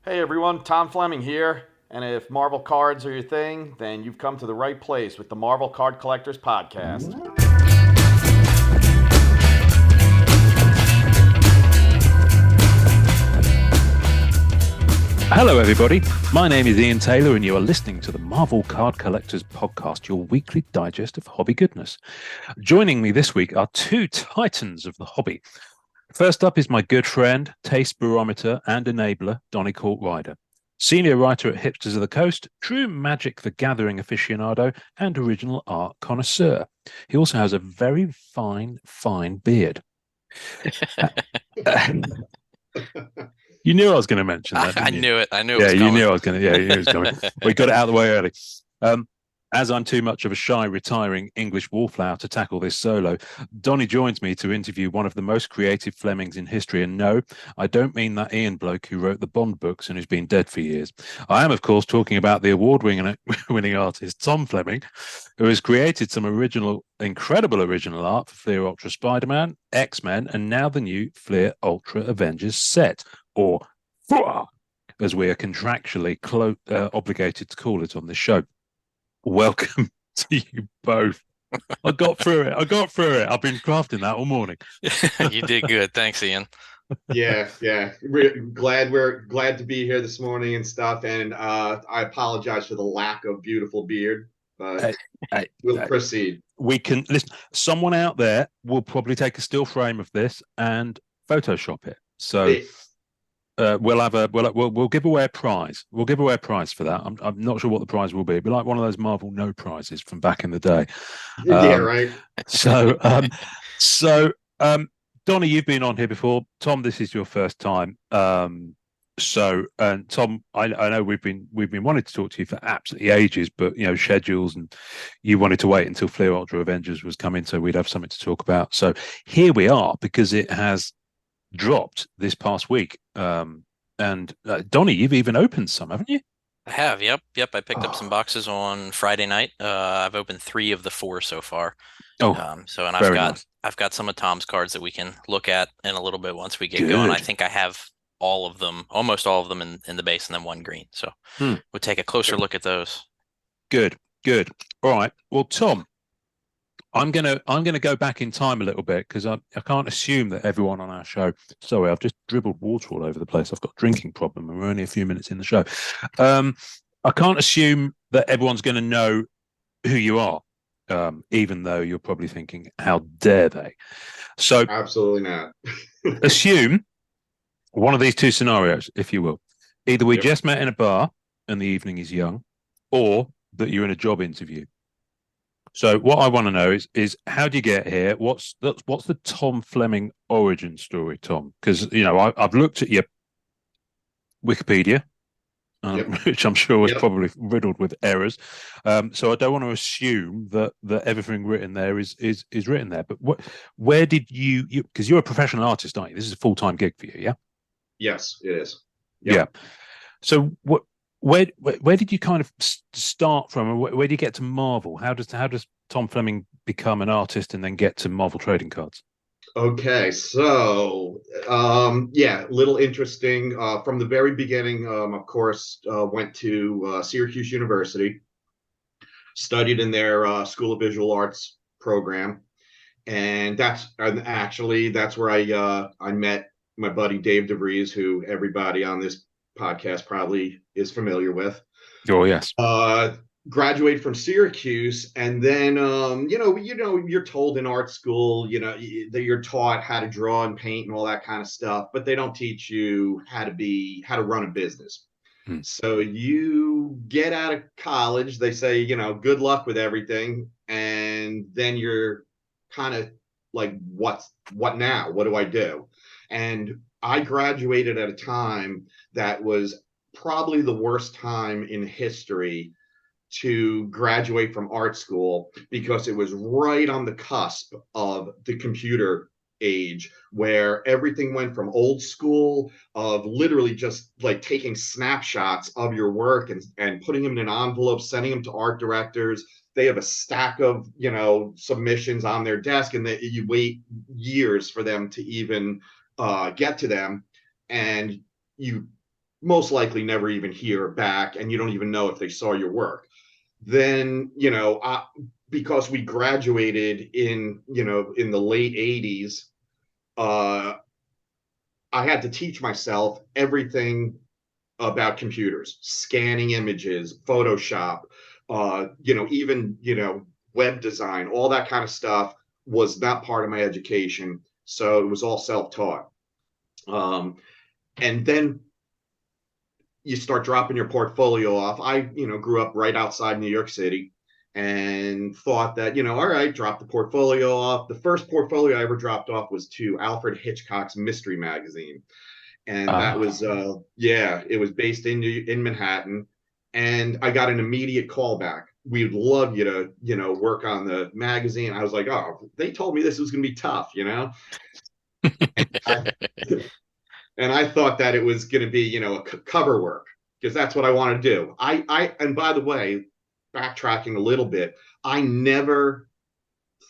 Hey everyone, Tom Fleming here. And if Marvel cards are your thing, then you've come to the right place with the Marvel Card Collectors Podcast. Hello, everybody. My name is Ian Taylor, and you are listening to the Marvel Card Collectors Podcast, your weekly digest of hobby goodness. Joining me this week are two titans of the hobby. First up is my good friend, taste barometer and enabler, Donny Rider. Senior writer at Hipsters of the Coast, true Magic the Gathering aficionado, and original art connoisseur. He also has a very fine beard. You knew I was going to mention that, didn't you? I knew it. I knew it Yeah, was you coming. knew I was going to. Yeah, you knew it was coming. We got it out of the way early. As I'm too much of a shy, retiring English wallflower to tackle this solo, Donny joins me to interview one of the most creative Flemings in history. And no, I don't mean that Ian bloke who wrote the Bond books and who's been dead for years. I am, of course, talking about the award-winning artist Tom Fleming, who has created some incredible original art for Fleer Ultra Spider-Man, X-Men, and now the new Fleer Ultra Avengers set, or FUA, as we are contractually obligated to call it on this show. Welcome to you both. I got through it. I've been crafting that all morning. You did good. Thanks, Ian. Yeah. We're glad to be here this morning and stuff. And I apologize for the lack of beautiful beard, but we'll proceed. We can listen. Someone out there will probably take a still frame of this and Photoshop it. So we'll give away a prize. We'll give away a prize for that. I'm not sure what the prize will be. It'll be like one of those Marvel no prizes from back in the day. Yeah, right. So Donny, you've been on here before. Tom, this is your first time. And Tom, I know we've been wanting to talk to you for absolutely ages, but schedules, and you wanted to wait until Fleer Ultra Avengers was coming, so we'd have something to talk about. So here we are, because it has dropped this past week. And Donny, you've even opened some, haven't you? I have. Yep. I picked up some boxes on Friday night. I've opened 3 of the 4 so far. I've got some of Tom's cards that we can look at in a little bit once we get going. I think I have all of them, almost all of them in the base, and then 1 green. So we'll take a closer look at those. Good. All right. Well, Tom, I'm gonna go back in time a little bit, because I can't assume that everyone on our show. Sorry, I've just dribbled water all over the place. I've got a drinking problem, and we're only a few minutes in the show. I can't assume that everyone's going to know who you are, even though you're probably thinking, "How dare they?" So absolutely not. Assume one of these two scenarios, if you will. Either we just met in a bar and the evening is young, or that you're in a job interview. So what I want to know is how do you get here? What's the Tom Fleming origin story, Tom? Because I've looked at your Wikipedia, which I'm sure was probably riddled with errors. So I don't want to assume that everything written there is written there. But where did you? Because you're a professional artist, aren't you? This is a full-time gig for you, yeah? Yes, it is. Yep. Yeah. So where did you kind of start from? Where do you get to Marvel? How does Tom Fleming become an artist and then get to Marvel trading cards? Okay, so little interesting. From the very beginning, of course, went to Syracuse University, studied in their School of Visual Arts program, and that's where I met my buddy Dave DeVries, who everybody on this podcast probably is familiar with. Oh, yes. Graduated from Syracuse, and then you're told in art school, that you're taught how to draw and paint and all that kind of stuff, but they don't teach you how to run a business. So you get out of college, they say, good luck with everything, and then you're kind of like, what now? What do I do? And I graduated at a time that was probably the worst time in history to graduate from art school, because it was right on the cusp of the computer age, where everything went from old school of literally just like taking snapshots of your work and putting them in an envelope, sending them to art directors. They have a stack of submissions on their desk, and you wait years for them to even get to them. And you most likely never even hear back, and you don't even know if they saw your work. Then, because we graduated in the late 80s, I had to teach myself everything about computers, scanning images, Photoshop, even, web design, all that kind of stuff was not part of my education. So it was all self-taught. And then you start dropping your portfolio off. I, grew up right outside New York City and thought that, all right, drop the portfolio off. The first portfolio I ever dropped off was to Alfred Hitchcock's Mystery Magazine. And that was, it was based in Manhattan. And I got an immediate call back. We'd love you to, work on the magazine. I was like, oh, they told me this was going to be tough, and I thought that it was going to be, cover work, because that's what I want to do. And by the way, backtracking a little bit, I never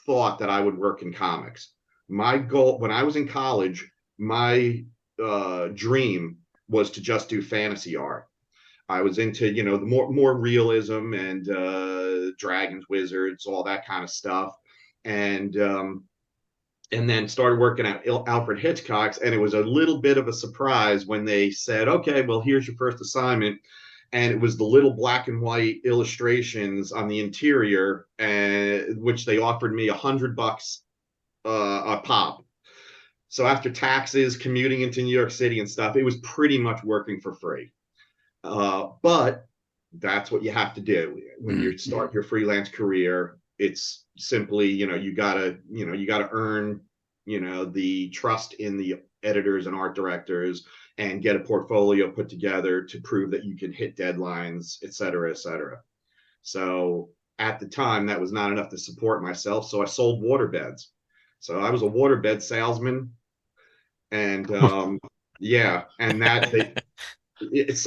thought that I would work in comics. My goal when I was in college, my dream was to just do fantasy art. I was into, the more realism and dragons, wizards, all that kind of stuff. And then started working at Alfred Hitchcock's, and it was a little bit of a surprise when they said, okay, well, here's your first assignment. And it was the little black and white illustrations on the interior, which they offered me $100 a pop. So after taxes, commuting into New York City and stuff, it was pretty much working for free. But that's what you have to do when you start your freelance career. It's simply, you gotta earn, the trust in the editors and art directors, and get a portfolio put together to prove that you can hit deadlines, et cetera, et cetera. So at the time, that was not enough to support myself. So I sold waterbeds. So I was a waterbed salesman. And and that if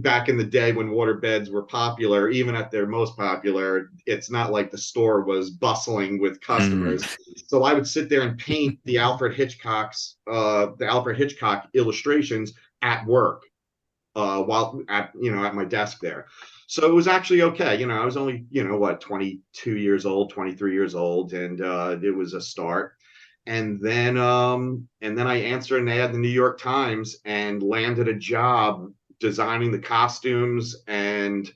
back in the day when water beds were popular, even at their most popular, it's not like the store was bustling with customers. So I would sit there and paint the Alfred Hitchcock illustrations at work, while at my desk there. So it was actually okay. I was only 22 years old, 23 years old, and it was a start. And then I answered an ad in the New York Times and landed a job designing the costumes and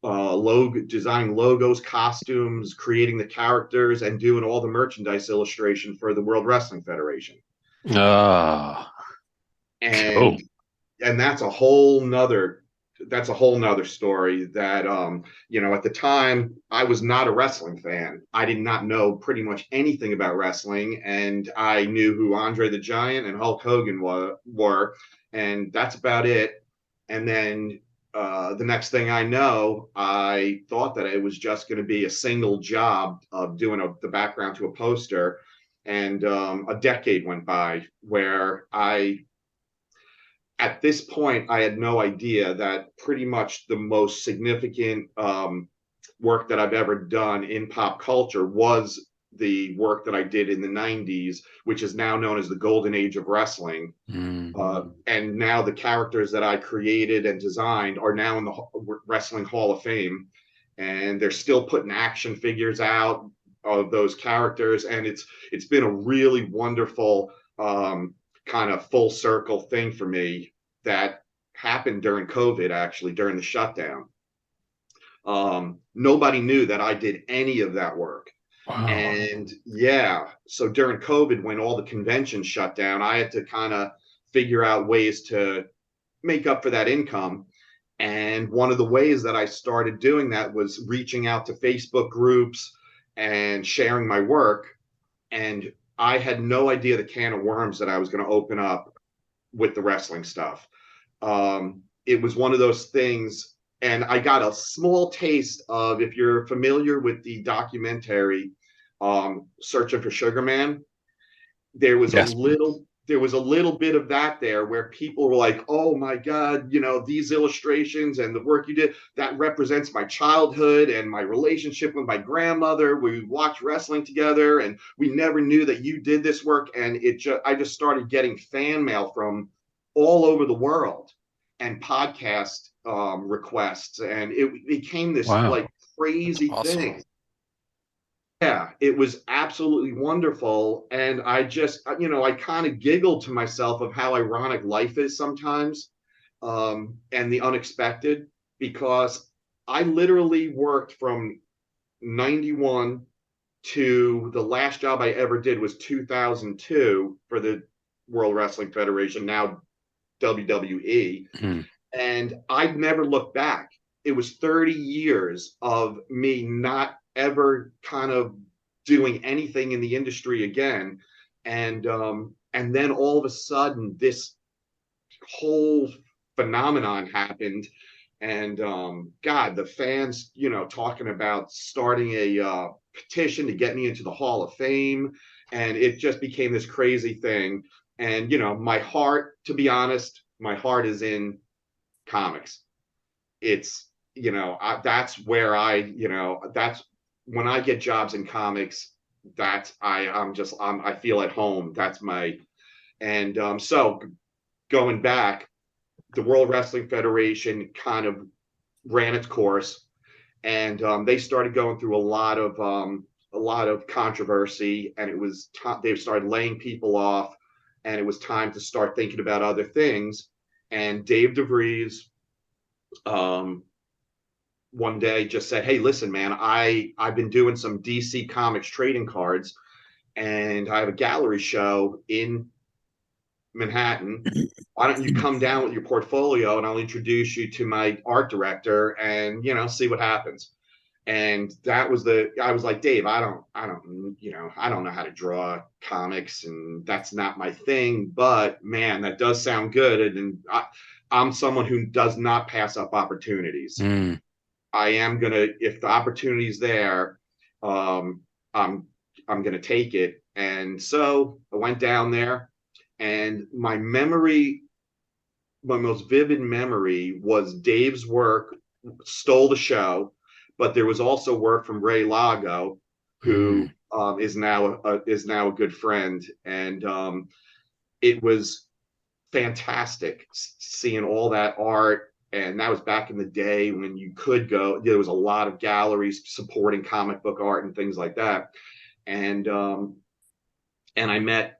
designing logos, costumes, creating the characters, and doing all the merchandise illustration for the World Wrestling Federation. And cool. And that's a whole nother story. That at the time, I was not a wrestling fan. I did not know pretty much anything about wrestling, and I knew who Andre the Giant and Hulk Hogan were, and that's about it. And then the next thing I know, I thought that it was just going to be a single job of doing the background to a poster, and a decade went by where at this point, I had no idea that pretty much the most significant work that I've ever done in pop culture was the work that I did in the 90s, which is now known as the golden age of wrestling. And now the characters that I created and designed are now in the Wrestling Hall of Fame. And they're still putting action figures out of those characters. And it's been a really wonderful kind of full circle thing for me that happened during COVID, actually, during the shutdown. Nobody knew that I did any of that work. Wow. And so during COVID, when all the conventions shut down, I had to kind of figure out ways to make up for that income. And one of the ways that I started doing that was reaching out to Facebook groups and sharing my work. And I had no idea the can of worms that I was going to open up with the wrestling stuff. It was one of those things, and I got a small taste of, if you're familiar with the documentary Searching for Sugar Man, there was a little bit of that there, where people were like, oh my God, these illustrations and the work you did, that represents my childhood and my relationship with my grandmother. We watched wrestling together and we never knew that you did this work. And I just started getting fan mail from all over the world, and podcast requests, and it became this like crazy thing. Yeah, it was absolutely wonderful. And I just, I kind of giggled to myself of how ironic life is sometimes, and the unexpected, because I literally worked from 91 to the last job I ever did was 2002 for the World Wrestling Federation, now WWE. And I've never looked back. It was 30 years of me not ever kind of doing anything in the industry again. And then all of a sudden this whole phenomenon happened. And God, the fans, talking about starting a petition to get me into the Hall of Fame. And it just became this crazy thing. And, my heart, to be honest, my heart is in comics. It's, that's where that's when I get jobs in comics, that's, I feel at home. That's my, and so going back, the World Wrestling Federation kind of ran its course, and they started going through a lot of controversy, and it was they started laying people off, and it was time to start thinking about other things. And Dave DeVries, one day just said, "Hey, listen, man, I've been doing some DC Comics trading cards, and I have a gallery show in Manhattan. Why don't you come down with your portfolio and I'll introduce you to my art director and, see what happens." And I was like, "Dave, I don't know how to draw comics, and that's not my thing, but man, that does sound good." And I'm someone who does not pass up opportunities. I am gonna, if the opportunity's there, I'm gonna take it. And so I went down there, and my most vivid memory was Dave's work stole the show, but there was also work from Ray Lago, who is now a good friend, and it was fantastic seeing all that art. And that was back in the day when you could go. There was a lot of galleries supporting comic book art and things like that. And I met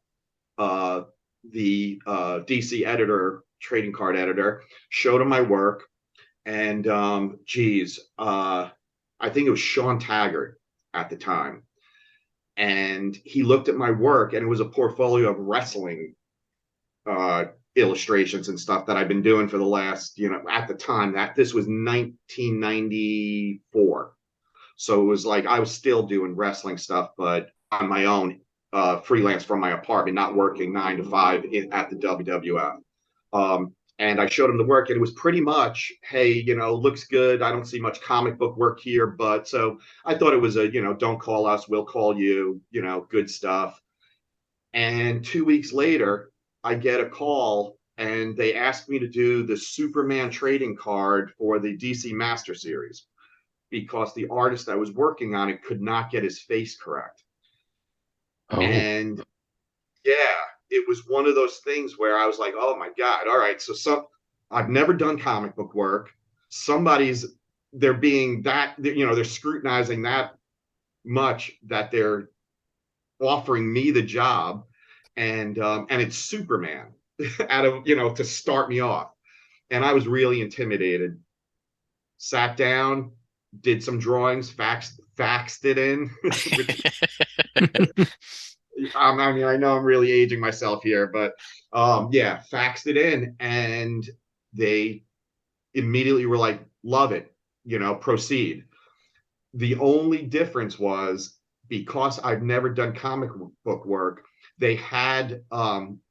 the DC editor, trading card editor, showed him my work, and I think it was Sean Taggart at the time, and he looked at my work, and it was a portfolio of wrestling illustrations and stuff that I've been doing for the last, at the time, that this was 1994. So it was like I was still doing wrestling stuff, but on my own, freelance from my apartment, not working 9 to 5 at the WWF. And I showed him the work, and it was pretty much, "Hey, looks good. I don't see much comic book work here." But so I thought it was don't call us, we'll call you, good stuff. And 2 weeks later, I get a call, and they asked me to do the Superman trading card for the DC Master Series, because the artist that was working on it could not get his face correct. And yeah, it was one of those things where I was like, "Oh my God, all right." So I've never done comic book work. They're being that, they're scrutinizing that much that they're offering me the job, and it's Superman out of, to start me off. And I was really intimidated. Sat down, did some drawings, faxed it in. I mean, I know I'm really aging myself here, but yeah, faxed it in, and they immediately were like, "Love it, proceed." The only difference was, because I've never done comic book work, they had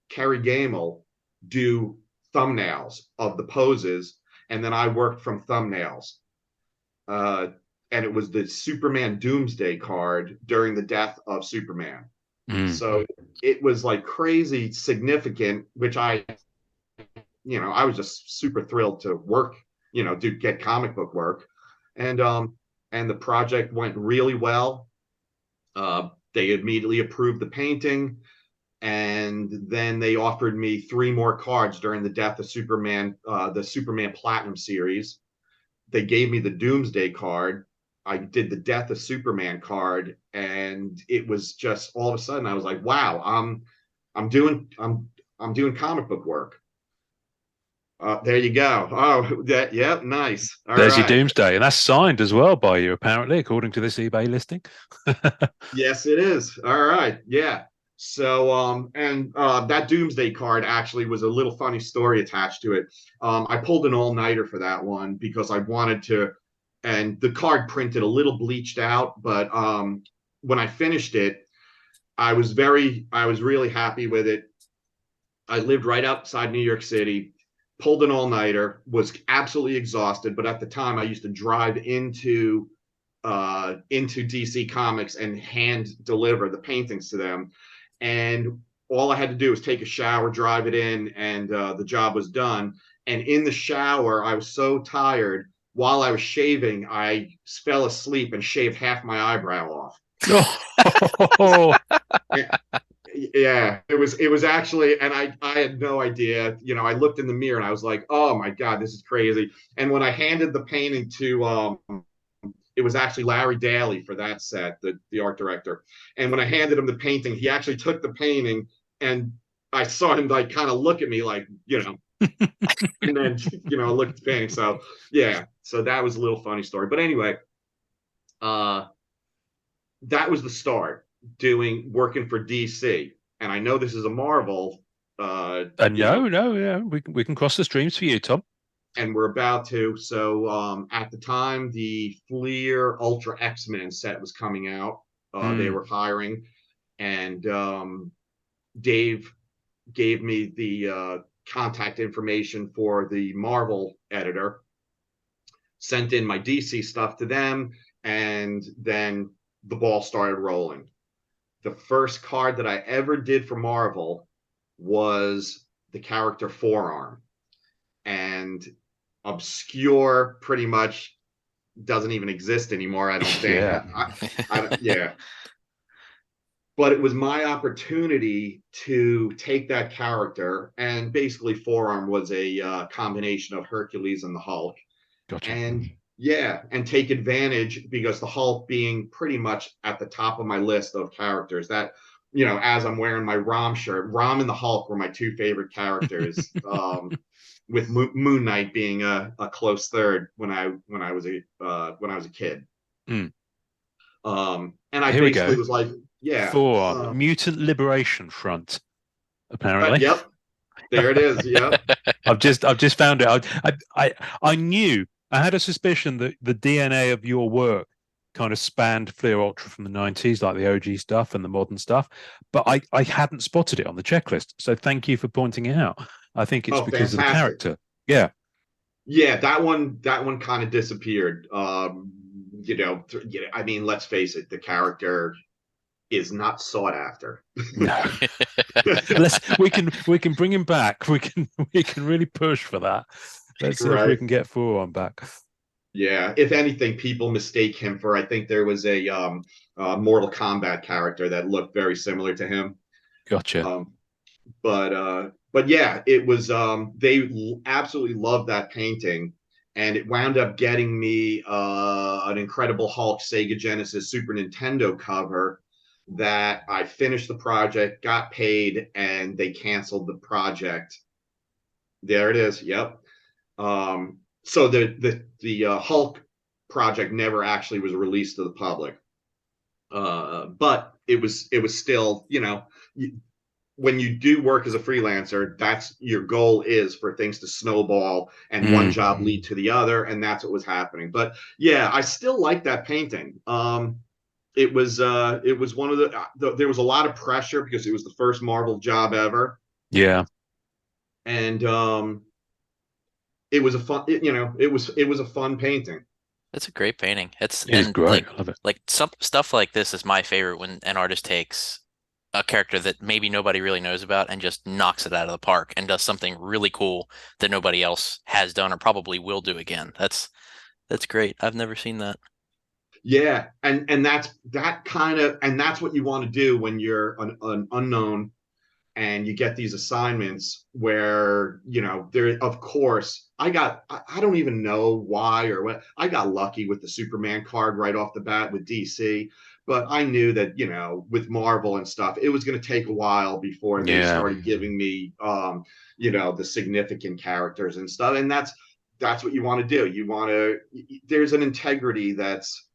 Kerry Gamel do thumbnails of the poses, and then I worked from thumbnails. And it was the Superman Doomsday card during the death of Superman. So it was like crazy significant, which I was just super thrilled to work, get comic book work. And the project went really well. They immediately approved the painting. And then they offered me 3 more cards during the Death of Superman, the Superman Platinum series. They gave me the Doomsday card. I did the Death of Superman card, and it was just all of a sudden I was like, wow, I'm doing comic book work. There you go. Oh, that, yep, nice. All There's right. your Doomsday, and that's signed as well by you, apparently, according to this eBay listing. Yes, it is. All right. Yeah. So, that Doomsday card actually was a little funny story attached to it. I pulled an all-nighter for that one because I wanted to, and the card printed a little bleached out, but when I finished it, I was really happy with it. I lived right outside New York City, pulled an all-nighter, was absolutely exhausted, but at the time I used to drive into DC Comics and hand deliver the paintings to them. And all I had to do was take a shower, drive it in, and the job was done. And in the shower, I was so tired. While I was shaving, I fell asleep and shaved half my eyebrow off. Oh. Yeah, it was actually, and I had no idea. I looked in the mirror and I was like, oh my God, this is crazy. And when I handed the painting to it was actually Larry Daly for that set, the art director. And when I handed him the painting, he actually took the painting, and I saw him like kind of look at me like, and then look at the painting. So yeah, so that was a little funny story. But anyway, that was the start, working for DC. And I know this is a Marvel. Yeah, we can cross the streams for you, Tom. And we're about to. So at the time, the Fleer Ultra X-Men set was coming out. They were hiring, and Dave gave me the contact information for the Marvel editor, sent in my DC stuff to them, and then the ball started rolling. The first card that I ever did for Marvel was the character Forearm, and obscure, pretty much doesn't even exist anymore, I don't think. Yeah. But it was my opportunity to take that character, and basically Forearm was a combination of Hercules and the Hulk. Gotcha. And and take advantage, because the Hulk being pretty much at the top of my list of characters that, as I'm wearing my Rom shirt, Rom and the Hulk were my 2 favorite characters. With Moon Knight being a close third when I was a kid. Mm. And I basically was like, Forearm, Mutant Liberation Front, apparently. Yep, there it is. Yep. I've just found it. I knew, I had a suspicion that the DNA of your work kind of spanned Fleer Ultra from the 90s, like the OG stuff and the modern stuff, but I hadn't spotted it on the checklist. So thank you for pointing it out. I think it's because fantastic. of the character. Yeah. Yeah, that one kind of disappeared. I mean, let's face it, the character is not sought after. No. we can bring him back. We can really push for that. Let's see if we can get Forearm back. Yeah, if anything, people mistake him for, I think there was a Mortal Kombat character that looked very similar to him. Gotcha. But yeah, it was they absolutely loved that painting, and it wound up getting me an Incredible Hulk Sega Genesis Super Nintendo cover that I finished the project, got paid, and they canceled the project. There it is. Yep. So the Hulk project never actually was released to the public, but it was still, when you do work as a freelancer, that's your goal, is for things to snowball and one job lead to the other, and that's what was happening. But yeah, I still like that painting. It was one of there was a lot of pressure because it was the first Marvel job ever. Yeah. And it was a fun, it was a fun painting. It's a great painting. It's great. I love it. Like some stuff like this is my favorite, when an artist takes a character that maybe nobody really knows about and just knocks it out of the park and does something really cool that nobody else has done or probably will do again. That's great. I've never seen that. Yeah, and that's what you want to do when you're an unknown and you get these assignments where, there, of course, I don't even know why or what. I got lucky with the Superman card right off the bat with DC, but I knew that, with Marvel and stuff, it was going to take a while before they started giving me, the significant characters and stuff. And that's what you want to do. There's an integrity that's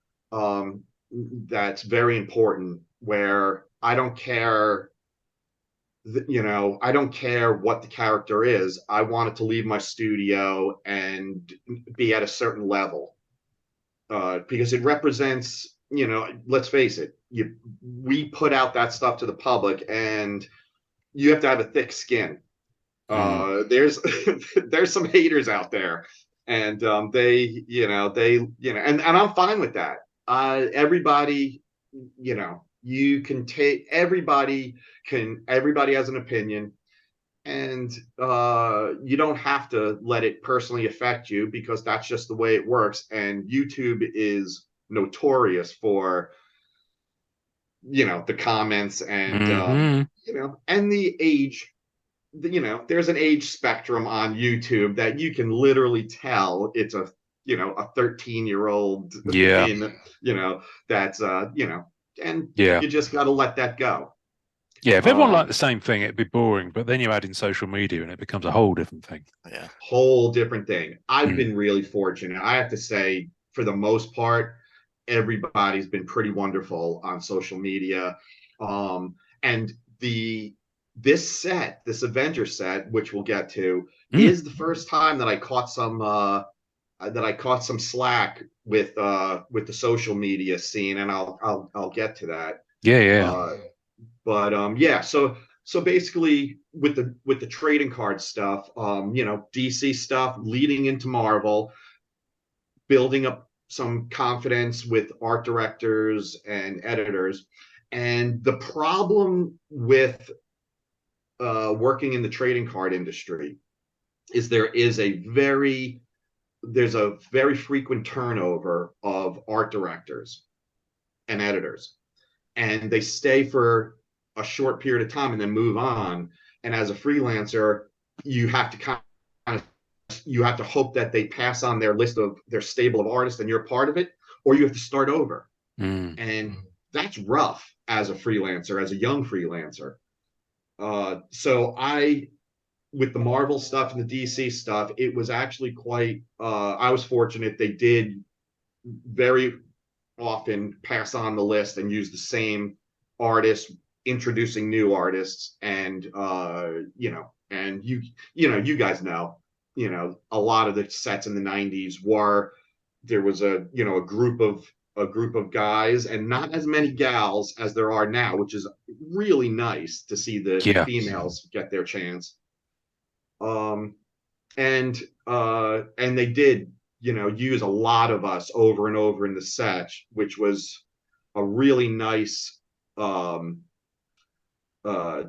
very important, where I don't care what the character is. I want it to leave my studio and be at a certain level, because it represents, let's face it, we put out that stuff to the public, and you have to have a thick skin. There's there's some haters out there, and and I'm fine with that. Everybody, you can take everybody has an opinion, and you don't have to let it personally affect you, because that's just the way it works. And YouTube is notorious for the comments, and and the age. There's an age spectrum on YouTube that you can literally tell it's a 13-year-old that's and you just got to let that go. Yeah, if everyone liked the same thing, it'd be boring. But then you add in social media, and it becomes a whole different thing. Yeah, whole different thing. I've been really fortunate. I have to say, for the most part, everybody's been pretty wonderful on social media. And this Avenger set, which we'll get to, is the first time that I caught some slack with the social media scene, and I'll get to that. So basically, with the trading card stuff, DC stuff leading into Marvel, building up some confidence with art directors and editors. And the problem with working in the trading card industry is there's a very frequent turnover of art directors and editors, and they stay for a short period of time and then move on. And as a freelancer, you have to hope that they pass on their list of their stable of artists and you're part of it, or you have to start over. And that's rough as a freelancer, as a young freelancer. So with the Marvel stuff and the DC stuff, it was actually quite, I was fortunate. They did very often pass on the list and use the same artists, introducing new artists. And, and you guys know, a lot of the sets in the 90s there was a group of guys and not as many gals as there are now, which is really nice to see the females get their chance. And they did, use a lot of us over and over in the set, which was a really nice,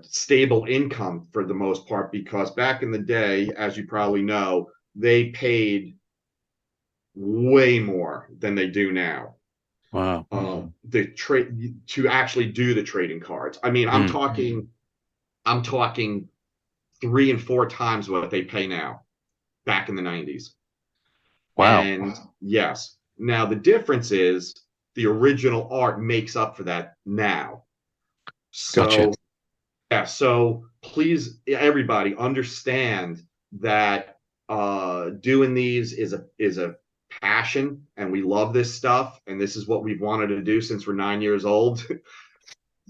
stable income for the most part, because back in the day, as you probably know, they paid way more than they do now. Wow. To actually do the trading cards. I mean, I'm talking 3 and 4 times what they pay now back in the 90s. Wow. And yes, now the difference is the original art makes up for that now. So gotcha. Yeah, so please, everybody, understand that doing these is a passion, and we love this stuff, and this is what we've wanted to do since we're 9 years old.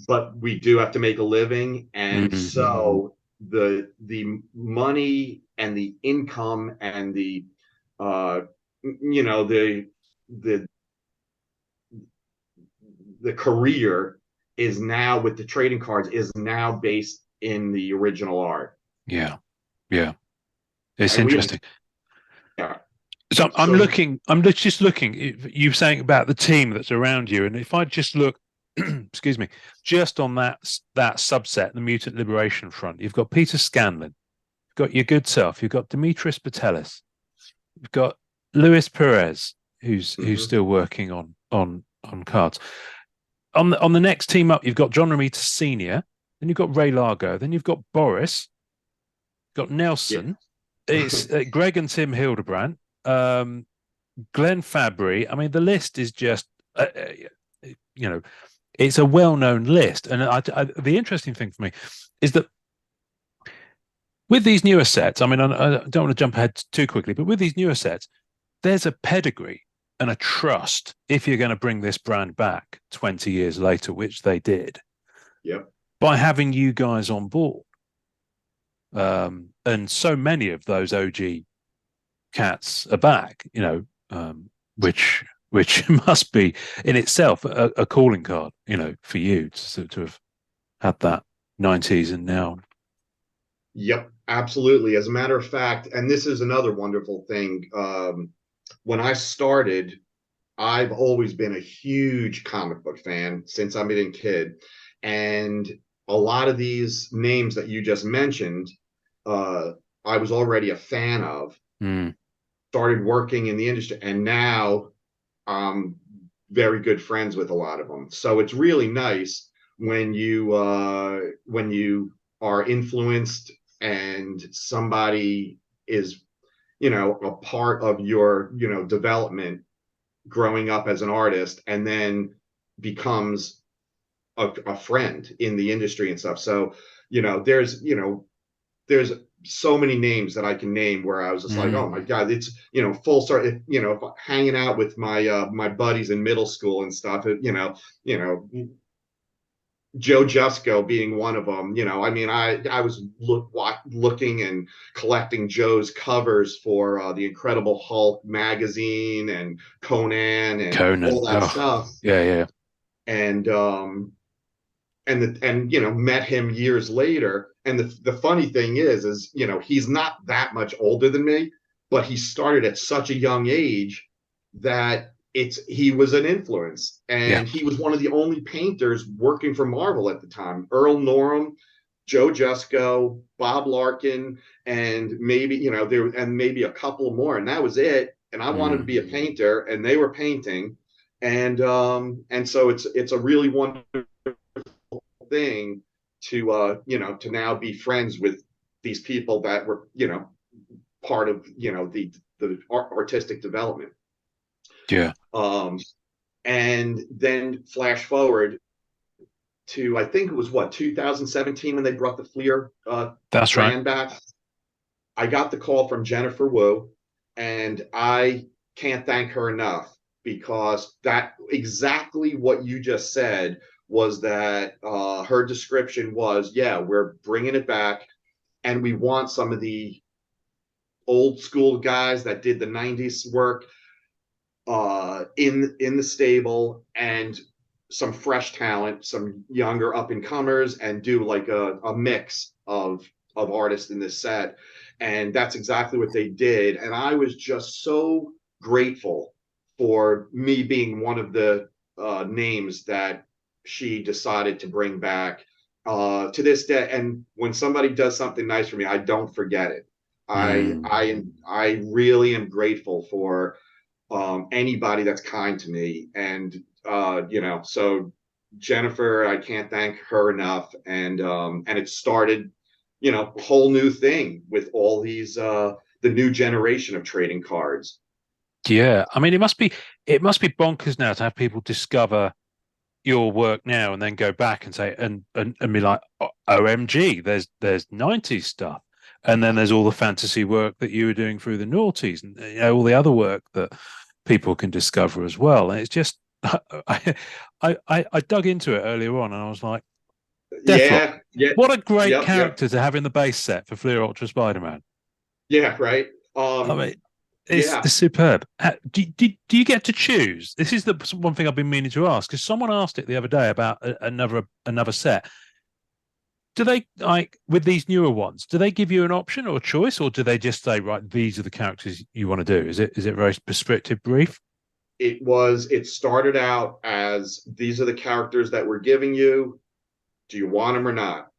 But we do have to make a living, and so the money and the income and the career is now, with the trading cards, is now based in the original art. Yeah. It's interesting. So I'm just looking, you're saying about the team that's around you. And if I just look, excuse me, just on that subset, the Mutant Liberation Front, you've got Peter Scanlon, you've got your good self, you've got Dimitris Patelis, you've got Luis Perez, who's still working on cards. On the next team up, you've got John Romita Sr., then you've got Ray Largo, then you've got Boris, got Nelson, it's Greg and Tim Hildebrandt, Glenn Fabry. I mean, the list is just, it's a well-known list. And the interesting thing for me is that with these newer sets, I mean, I don't want to jump ahead too quickly, but with these newer sets, there's a pedigree and a trust if you're going to bring this brand back 20 years later, which they did. Yep. By having you guys on board. And so many of those OG cats are back, which must be in itself a calling card, for you to have had that 90s and now. Yep, absolutely. As a matter of fact, and this is another wonderful thing. When I started, I've always been a huge comic book fan since I've been a kid. And a lot of these names that you just mentioned, I was already a fan of. Started working in the industry, and now I'm very good friends with a lot of them. So it's really nice when you are influenced and somebody is, a part of your, development growing up as an artist, and then becomes a friend in the industry and stuff. So, there's so many names that I can name where I was just like, oh my God, it's, full start, hanging out with my buddies in middle school and stuff, Joe Jusko being one of them. I mean, I was looking and collecting Joe's covers for the Incredible Hulk magazine and Conan and all that stuff. Yeah. And met him years later. And the funny thing is, he's not that much older than me, but he started at such a young age that he was an influence, and he was one of the only painters working for Marvel at the time. Earl Norem, Joe Jusko, Bob Larkin, and maybe maybe a couple more, and that was it. And I wanted to be a painter, and they were painting, and so it's a really wonderful thing to now be friends with these people that were part of the artistic development. Yeah. And then flash forward to, I think it was 2017 when they brought the Fleer that's brand right back. I got the call from Jennifer Wu, and I can't thank her enough, because that exactly what you just said was that her description was, we're bringing it back, and we want some of the old school guys that did the 90s work in the stable, and some fresh talent, some younger up and comers, and do like a mix of artists in this set. And that's exactly what they did. And I was just so grateful for me being one of the names that she decided to bring back to this day. And when somebody does something nice for me, I don't forget it. I really am grateful for anybody that's kind to me. And so Jennifer, I can't thank her enough. And it started a whole new thing with all these the new generation of trading cards. Yeah, I mean, it must be bonkers now to have people discover your work now and then go back and say and be like, OMG, there's 90s stuff, and then there's all the fantasy work that you were doing through the noughties, and all the other work that people can discover as well. And it's just I dug into it earlier on, and I was like, yeah, what a great character to have in the base set for Fleer Ultra Spider-Man. Yeah, right. I mean, it's superb. Do you get to choose? This is the one thing I've been meaning to ask, because someone asked it the other day about another set. Do they, like with these newer ones, do they give you an option or a choice, or do they just say, right, these are the characters you want to do? Is it very prescriptive brief? It started out as, these are the characters that we're giving you. Do you want them or not?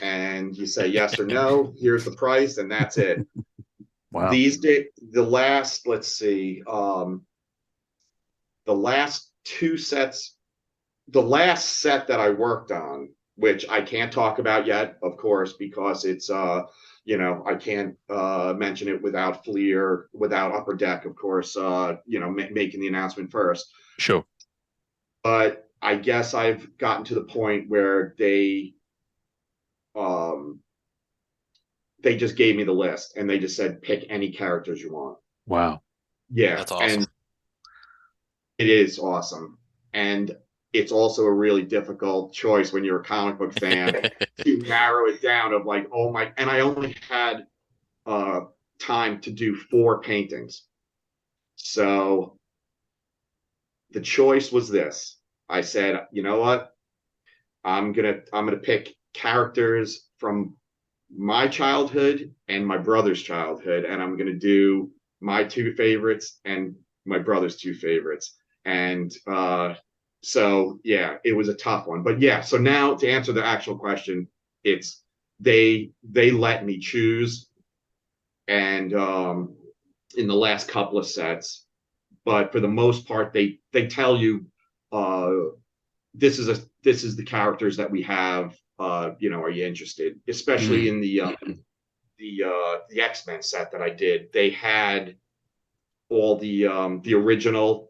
And you say yes or no. Here's the price, and that's it. Wow. These days, the last two sets, the last set that I worked on which I can't talk about yet, of course, because it's I can't mention it without Fleer, without Upper Deck, of course, making the announcement first. Sure. But I guess I've gotten to the point where they just gave me the list and they just said, pick any characters you want. Wow. Yeah. That's awesome. And it is awesome. And it's also a really difficult choice when you're a comic book fan to narrow it down of like, oh my, and I only had time to do 4 paintings. So the choice was this. I said, you know what? I'm gonna pick characters from my childhood and my brother's childhood, and I'm gonna do my 2 favorites and my brother's 2 favorites. And so yeah, it was a tough one. But yeah, so now to answer the actual question, it's they let me choose, and in the last couple of sets, but for the most part, they tell you this is the characters that we have. Are you interested? Especially in the X-Men set that I did, they had all the original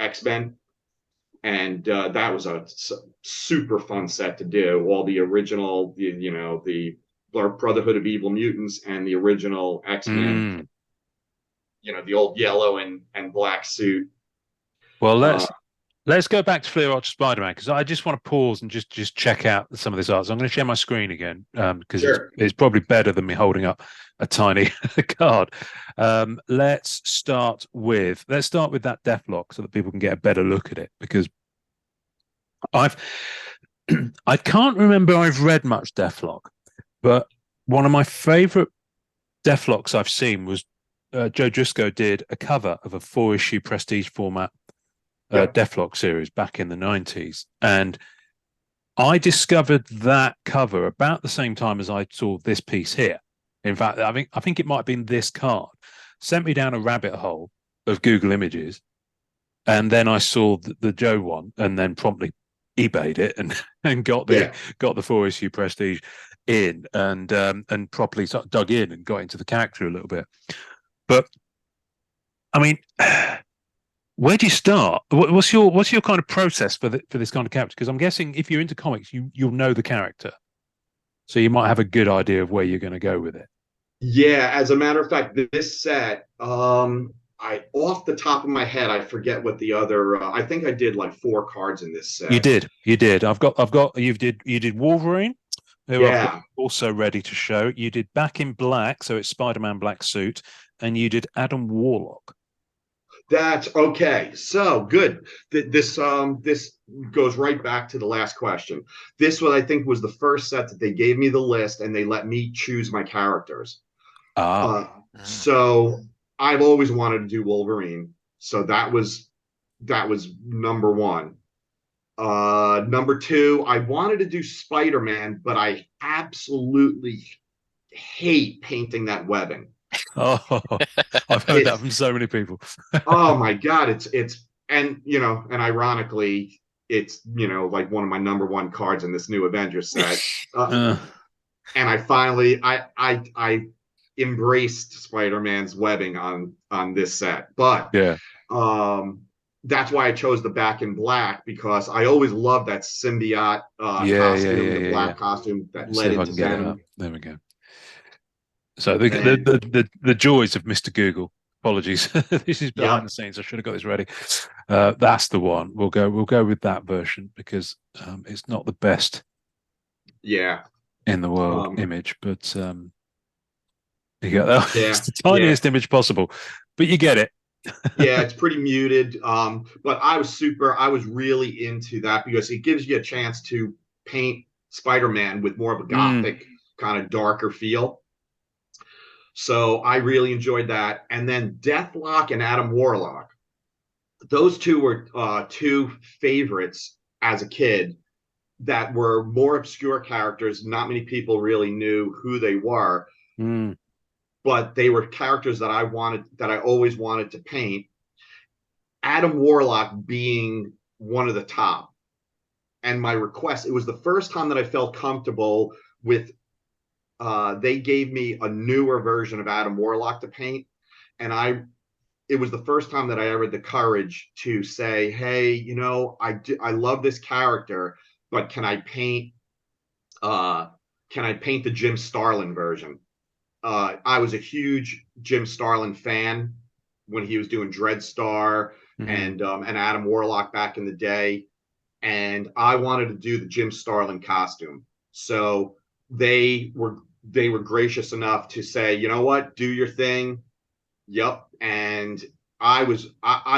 X-Men, and that was a super fun set to do. All the original, the Brotherhood of Evil Mutants and the original X-Men. The old yellow and black suit. Well, let's go back to Fleer Archer Spider-Man, because I just want to pause and just check out some of this art. So I'm going to share my screen again, because Sure. it's probably better than me holding up a tiny card. Let's start with that Deathlock so that people can get a better look at it, because I can't remember I've read much Deathlock, but one of my favorite Deathlocks I've seen was Joe Driscoll did a cover of a 4-issue prestige format Deathlock series back in the 90s, and I discovered that cover about the same time as I saw this piece here. In fact, I think it might have been this card sent me down a rabbit hole of Google Images, and then I saw the Joe one, and then promptly eBayed it and got the 4-issue prestige in, and properly sort of dug in and got into the character a little bit. But I mean, where do you start? What's your kind of process for this kind of character? Because I'm guessing if you're into comics, you'll know the character, so you might have a good idea of where you're going to go with it. Yeah, as a matter of fact, this set, I off the top of my head, I forget what the other. I think I did like 4 cards in this set. You did. I've got. You did Wolverine, who I've got also ready to show. You did Back in Black, so it's Spider-Man black suit, and you did Adam Warlock. That's okay. So good. This goes right back to the last question. This I think was the first set that they gave me the list and they let me choose my characters. So I've always wanted to do Wolverine. So that was number 1. Number 2, I wanted to do Spider-Man, but I absolutely hate painting that webbing. Oh, I've heard that from so many people. Oh my God, it's and ironically, it's like one of my number 1 cards in this new Avengers set. And I finally I embraced Spider-Man's webbing on this set, but that's why I chose the Back in Black, because I always loved that symbiote costume, the black costume that led into Venom. There we go. So the joys of Mr. Google. Apologies, this is behind the scenes. I should have got this ready. That's the one. We'll go with that version, because it's not the best. In the world image, but you get that. It's the tiniest image possible, but you get it. Yeah, it's pretty muted. But I was really into that because it gives you a chance to paint Spider-Man with more of a gothic kind of darker feel. So I really enjoyed that. And then Deathlock and Adam Warlock. Those 2 were 2 favorites as a kid that were more obscure characters. Not many people really knew who they were. But they were characters that I always wanted to paint. Adam Warlock being one of the top. and my request. It was the first time that I felt comfortable with. They gave me a newer version of Adam Warlock to paint, and it was the first time that I ever had the courage to say, hey, I love this character, but can I paint the Jim Starlin version? I was a huge Jim Starlin fan when he was doing Dreadstar and Adam Warlock back in the day, and I wanted to do the Jim Starlin costume. So they were gracious enough to say, you know what, do your thing. Yep. And I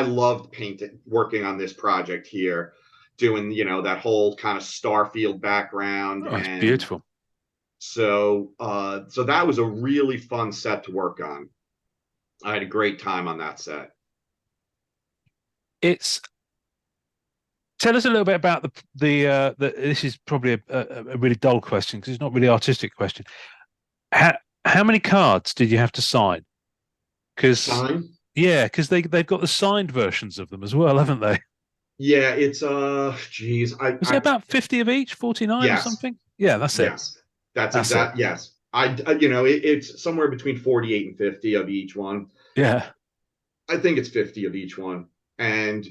loved painting, working on this project here, doing, that whole kind of Starfield background. Oh, it's and beautiful. So that was a really fun set to work on. I had a great time on that set. Tell us a little bit about the this is probably a really dull question because it's not really artistic question. How many cards did you have to sign? Because they've got the signed versions of them as well, haven't they? Yeah, it's geez, was it about 50 of each, 49 or something? Yeah, that's it. Yes, that's exact. Yes, it's somewhere between 48 and 50 of each one. Yeah, I think it's 50 of each one, and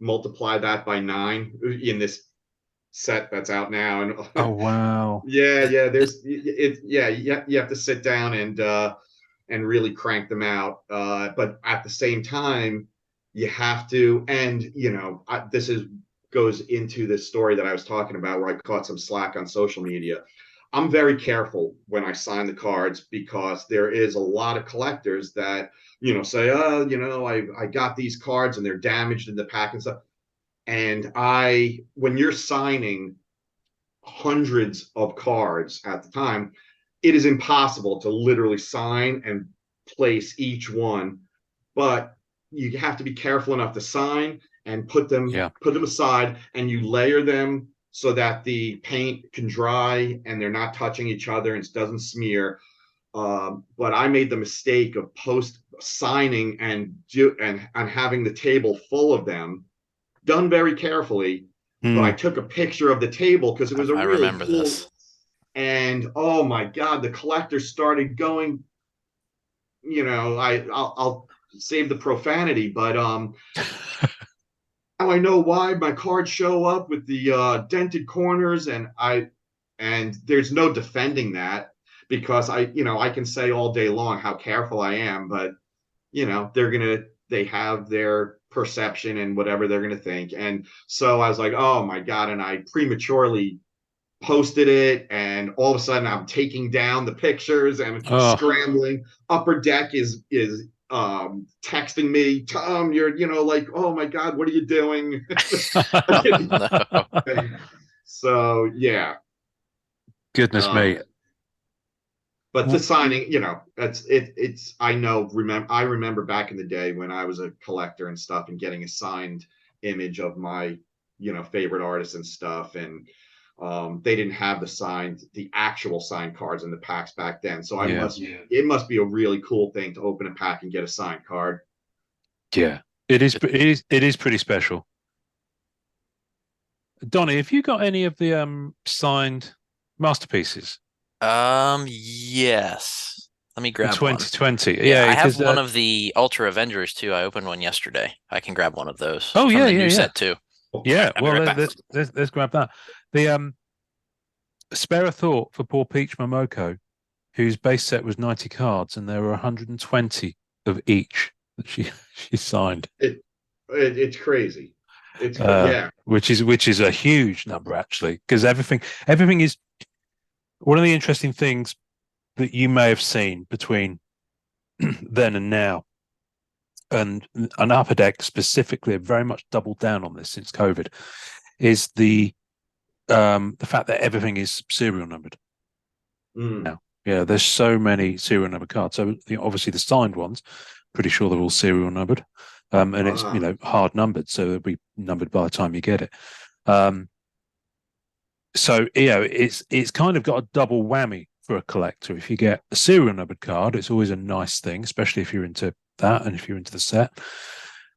multiply that by 9 in this set that's out now. And oh wow, yeah, there's it. Yeah, you have to sit down and really crank them out. But at the same time, you have to, and this goes into this story that I was talking about where I caught some slack on social media. I'm very careful when I sign the cards because there is a lot of collectors that say, oh, I got these cards and they're damaged in the pack and stuff. And when you're signing hundreds of cards at the time, it is impossible to literally sign and place each one, but you have to be careful enough to sign and put them aside, and you layer them so that the paint can dry and they're not touching each other and it doesn't smear. But I made the mistake of signing and having the table full of them, done very carefully. But I took a picture of the table because it was I remember cool. This. And oh my God, the collectors started going. I'll save the profanity, but I know why my cards show up with the dented corners, and there's no defending that because I can say all day long how careful I am, but they have their perception and whatever they're gonna think, and so I was like, oh my God, and I prematurely posted it, and all of a sudden I'm taking down the pictures and scrambling. Upper Deck is texting me, Tom, you're like, oh my God, what are you doing? So yeah, goodness me. But the signing, I remember back in the day when I was a collector and stuff and getting a signed image of my favorite artists and stuff, and they didn't have the actual signed cards in the packs back then. So it must be a really cool thing to open a pack and get a signed card. Yeah, it is pretty special. Donny, have you got any of the signed masterpieces? Yes. Let me grab 2020. one. Yeah, I have one of the Ultra Avengers too. I opened one yesterday. I can grab one of those. Oh yeah, the new set too. Yeah, well, let's grab that. The spare a thought for poor Peach Momoko, whose base set was 90 cards, and there were 120 of each that she signed. It's crazy. It's which is a huge number actually, because everything is. One of the interesting things that you may have seen between then and now, and an Upper Deck specifically have very much doubled down on this since COVID, is the fact that everything is serial numbered now. Yeah, there's so many serial number cards. So obviously the signed ones, pretty sure they're all serial numbered, and it's hard numbered, so they'll be numbered by the time you get it. So it's kind of got a double whammy for a collector. If you get a serial numbered card, it's always a nice thing, especially if you're into that and if you're into the set.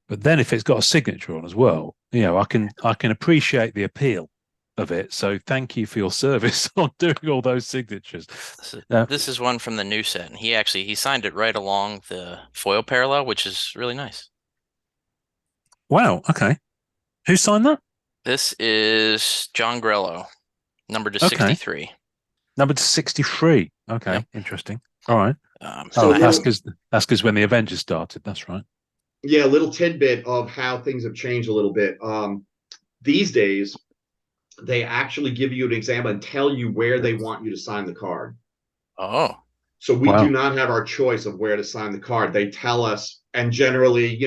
But then if it's got a signature on as well, I can appreciate the appeal of it. So thank you for your service on doing all those signatures. This is one from the new set, and he signed it right along the foil parallel, which is really nice. Wow. Okay. Who signed that? This is John Grello, number to Okay. 63. Number to 63. Okay. Yep. Interesting. All right. So that's because when the Avengers started. That's right. Yeah, a little tidbit of how things have changed a little bit. These days, they actually give you an example and tell you where they want you to sign the card. Oh. So we do not have our choice of where to sign the card. They tell us, and generally,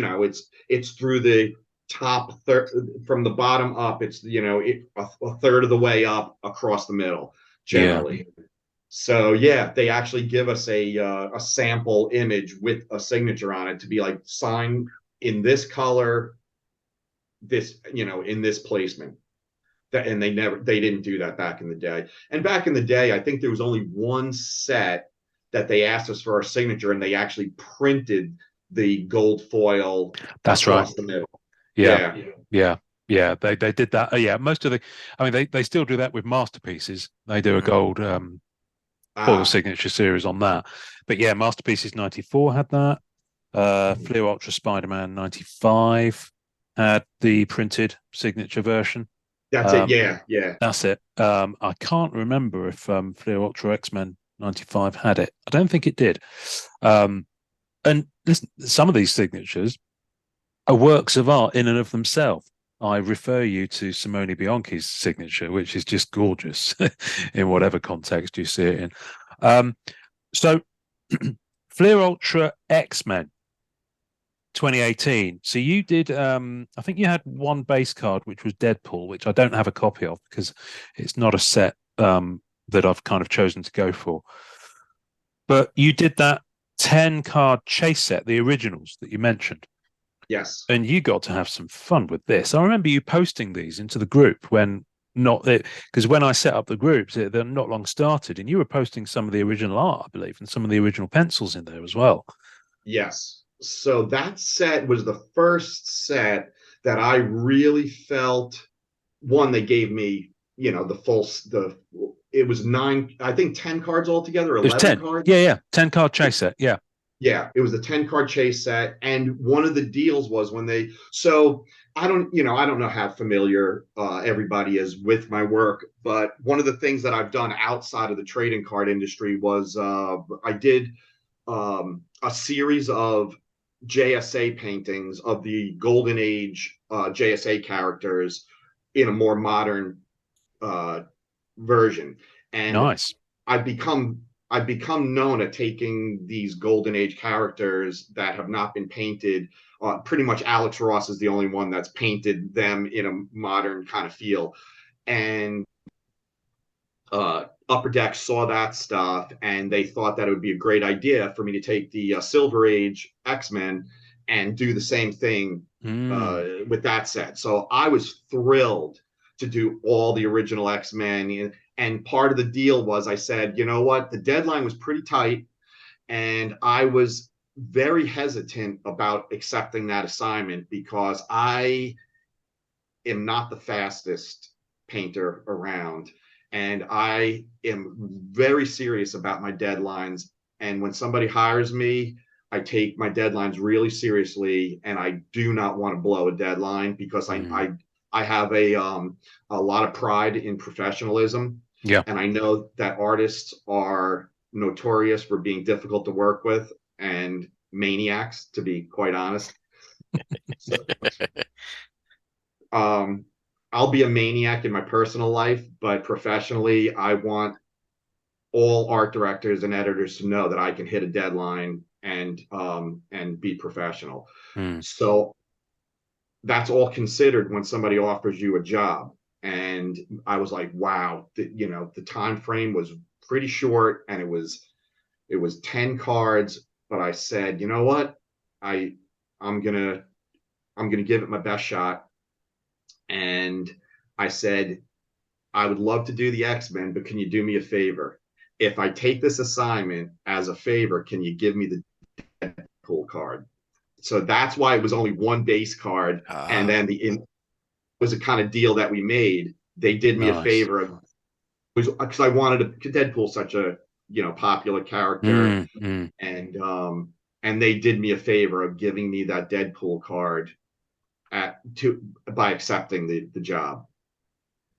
it's through the top from the bottom up. It's a third of the way up across the middle, generally. Yeah. So yeah, they actually give us a sample image with a signature on it to be like, sign in this color, this in this placement. And they didn't do that back in the day. And back in the day, I think there was only one set that they asked us for our signature, and they actually printed the gold foil across the middle. Yeah. They did that. Yeah, most of they still do that with masterpieces. They do a gold foil signature series on that. But yeah, Masterpieces 94 had that. Fleer Ultra Spider-Man 95 had the printed signature version. That's it. Yeah. That's it. I can't remember if Fleer Ultra X-Men 95 had it. I don't think it did. And listen, some of these signatures are works of art in and of themselves. I refer you to Simone Bianchi's signature, which is just gorgeous in whatever context you see it in. So Fleer Ultra X-Men 2018. So you did, I think you had one base card, which was Deadpool, which I don't have a copy of because it's not a set that I've kind of chosen to go for. But you did that 10-card chase set, the originals that you mentioned. Yes. And you got to have some fun with this. I remember you posting these into the group because when I set up the groups, they're not long started, and you were posting some of the original art, I believe, and some of the original pencils in there as well. Yes. So that set was the first set that I really felt, one, they gave me, it was 9, I think 10 cards altogether, 11 cards. Yeah. 10-card chase set. Yeah. Yeah, it was a 10-card chase set. And one of the deals was I don't know how familiar everybody is with my work, but one of the things that I've done outside of the trading card industry was I did a series of JSA paintings of the Golden Age JSA characters in a more modern version. And nice. I've become known at taking these Golden Age characters that have not been painted. Pretty much Alex Ross is the only one that's painted them in a modern kind of feel. And Upper Deck saw that stuff, and they thought that it would be a great idea for me to take the Silver Age X-Men and do the same thing with that set. So I was thrilled to do all the original X-Men. And part of the deal was, I said, you know what? The deadline was pretty tight, and I was very hesitant about accepting that assignment because I am not the fastest painter around. And I am very serious about my deadlines. And when somebody hires me, I take my deadlines really seriously, and I do not want to blow a deadline because I have a lot of pride in professionalism. Yeah. And I know that artists are notorious for being difficult to work with and maniacs, to be quite honest. I'll be a maniac in my personal life, but professionally, I want all art directors and editors to know that I can hit a deadline and be professional. So that's all considered when somebody offers you a job. And I was like, wow, the time frame was pretty short, and it was 10 cards. But I said, you know what? I'm gonna give it my best shot. And I said, I would love to do the X-Men, but can you do me a favor? If I take this assignment as a favor, can you give me the Deadpool card? So that's why it was only one base card. And then it was a kind of deal that we made They did me a favor of, because I wanted to, Deadpool's such a popular character, and they did me a favor of giving me that Deadpool card by accepting the job.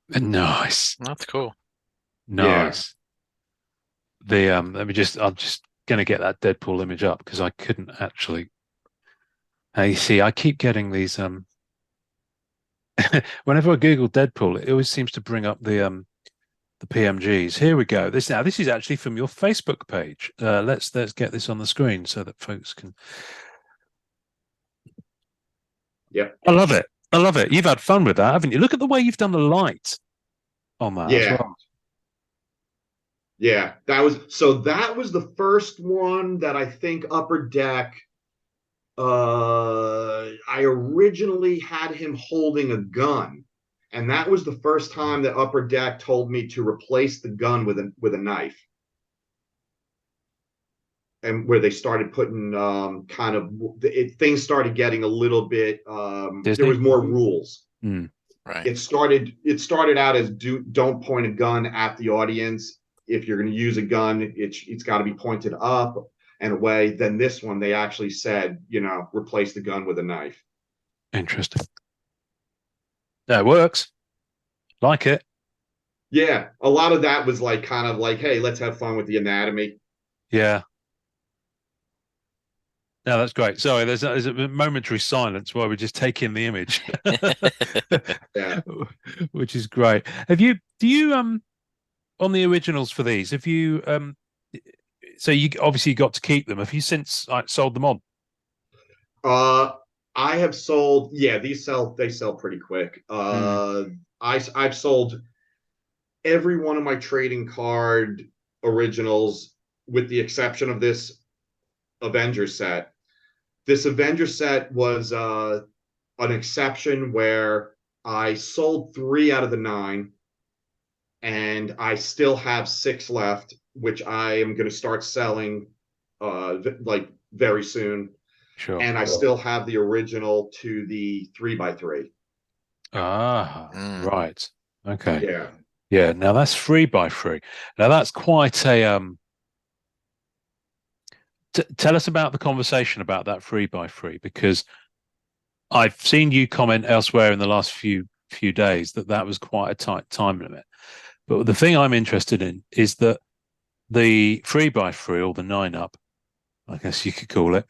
Nice. That's cool. Nice. Yeah. I'm just gonna get that Deadpool image up because I couldn't actually. You see, I keep getting these whenever I Google Deadpool, it always seems to bring up the PMGs. Here we go. This is actually from your Facebook page. Let's get this on the screen so that folks can. Yep. I love it. I love it. You've had fun with that, haven't you? Look at the way you've done the light on that as well. Yeah, that was the first one that I think Upper Deck. I originally had him holding a gun, and that was the first time that Upper Deck told me to replace the gun with a knife. And where they started putting things started getting a little bit there was more rules. Right. It started out as don't point a gun at the audience. If you're going to use a gun, it's got to be pointed up and away. Then this one, they actually said, replace the gun with a knife. Interesting. That works. Like it. Yeah, a lot of that was like kind of like, hey, let's have fun with the anatomy. Yeah. No, that's great. Sorry, there's a momentary silence while we just take in the image. Yeah. Which is great. Do you on the originals for these, have you so you obviously got to keep them. Have you since sold them on? I have sold, they sell pretty quick. I've sold every one of my trading card originals with the exception of this Avenger set. This Avenger set was an exception where I sold 3 out of the 9, and I still have 6 left, which I am going to start selling like very soon. Sure. And I still have the original to the 3x3. Right. Okay. Yeah. Yeah. Now that's 3x3. Now that's quite a tell us about the conversation about that 3x3, because I've seen you comment elsewhere in the last few days that was quite a tight time limit. But the thing I'm interested in is that the 3x3 or the 9-up, I guess you could call it,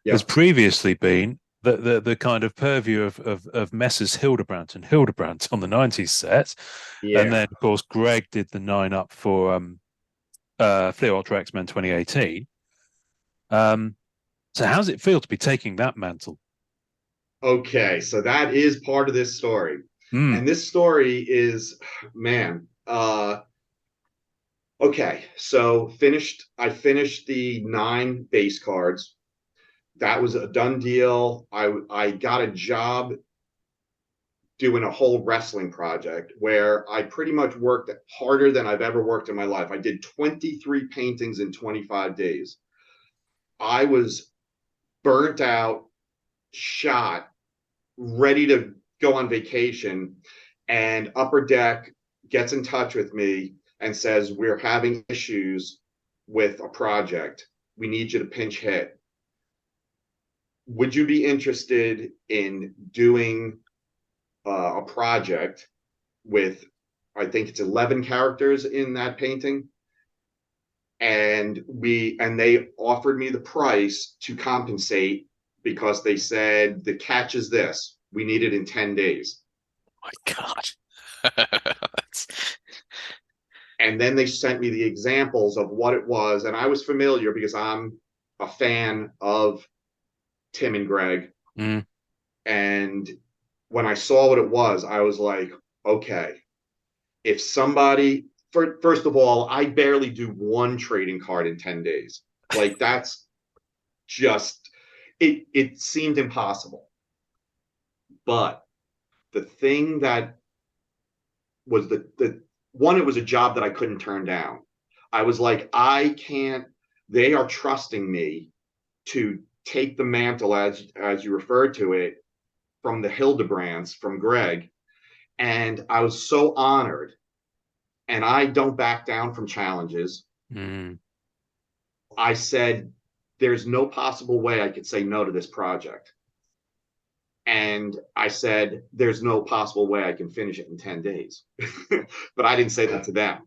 has previously been the kind of purview of Messrs. Hildebrandt and Hildebrandt on the 90s set. Yeah. And then, of course, Greg did the 9-up for Fleer Ultra X-Men 2018. So how's it feel to be taking that mantle? Okay, so that is part of this story. And this story is, man, okay, so I finished the 9 base cards. That was a done deal. I got a job doing a whole wrestling project where I pretty much worked harder than I've ever worked in my life. I did 23 paintings in 25 days. I was burnt out, shot, ready to go on vacation, and Upper Deck gets in touch with me and says, we're having issues with a project. We need you to pinch hit. Would you be interested in doing a project with, I think it's 11 characters in that painting? And they offered me the price to compensate, because they said the catch is this: we need it in 10 days. Oh my God. And then they sent me the examples of what it was, and I was familiar because I'm a fan of Tim and Greg. And when I saw what it was, I was like, okay, if somebody, first of all, I barely do 1 trading card in 10 days. Like, that's just, it seemed impossible. But the thing that was the one, it was a job that I couldn't turn down. I was like, they are trusting me to take the mantle, as you referred to it, from the Hildebrandts, from Greg, And I was so honored, and I don't back down from challenges. I said, there's no possible way I could say no to this project. And I said, there's no possible way I can finish it in 10 days. But I didn't say that to them.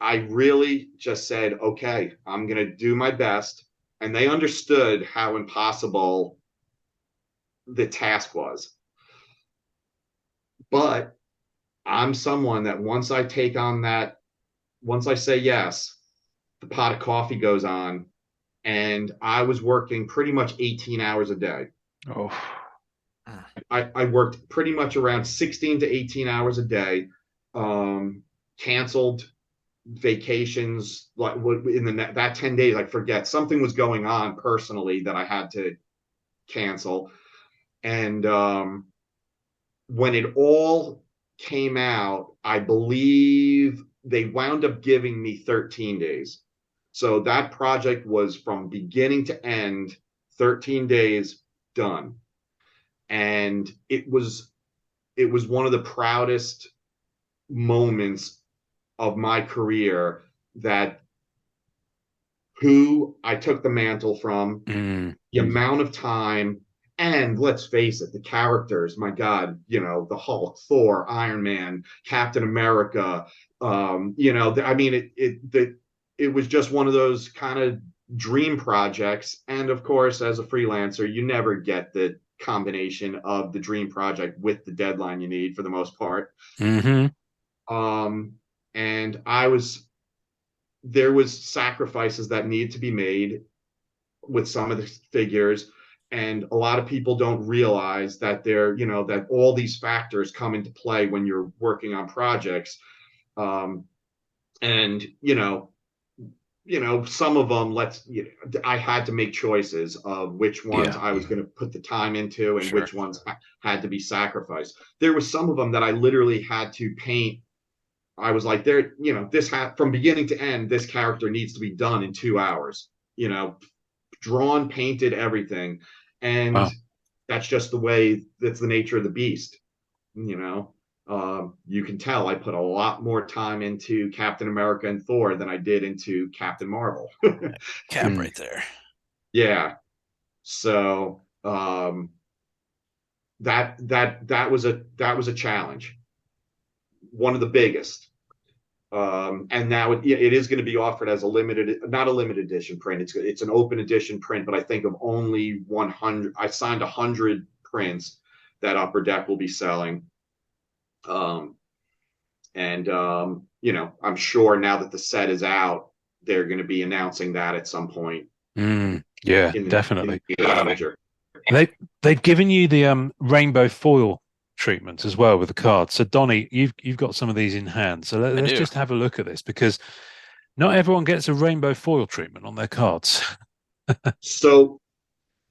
I really just said, okay, I'm going to do my best. And they understood how impossible the task was. But I'm someone that once I take on that, once I say yes, the pot of coffee goes on. And I was working pretty much 18 hours a day. Oh. I worked pretty much around 16 to 18 hours a day, canceled vacations, like in that 10 days, I forget, something was going on personally that I had to cancel. And when it all came out, I believe they wound up giving me 13 days. So that project was from beginning to end, 13 days done. And it was one of the proudest moments of my career, that who I took the mantle from, the amount of time, and let's face it, the characters, my God, the Hulk, Thor, Iron Man, Captain America, I mean, it was just one of those kind of dream projects. And of course, as a freelancer, you never get the combination of the dream project with the deadline you need for the most part. And there was sacrifices that need to be made with some of the figures, and a lot of people don't realize that that all these factors come into play when you're working on projects. And some of them, I had to make choices of which ones I was going to put the time into and which ones had to be sacrificed. There was some of them that I literally had to paint. I was like, from beginning to end, this character needs to be done in 2 hours, drawn, painted, everything. And that's just that's the nature of the beast. You can tell I put a lot more time into Captain America and Thor than I did into Captain Marvel. Cap right there. Yeah. So that was a challenge, one of the biggest. And now it is going to be offered as not a limited edition print. It's an open edition print, but I think of only 100. I signed 100 prints that Upper Deck will be selling. I'm sure now that the set is out, they're going to be announcing that at some point. Definitely. They've given you the rainbow foil treatment as well with the cards. So Donny, you've got some of these in hand. So let's just have a look at this, because not everyone gets a rainbow foil treatment on their cards. So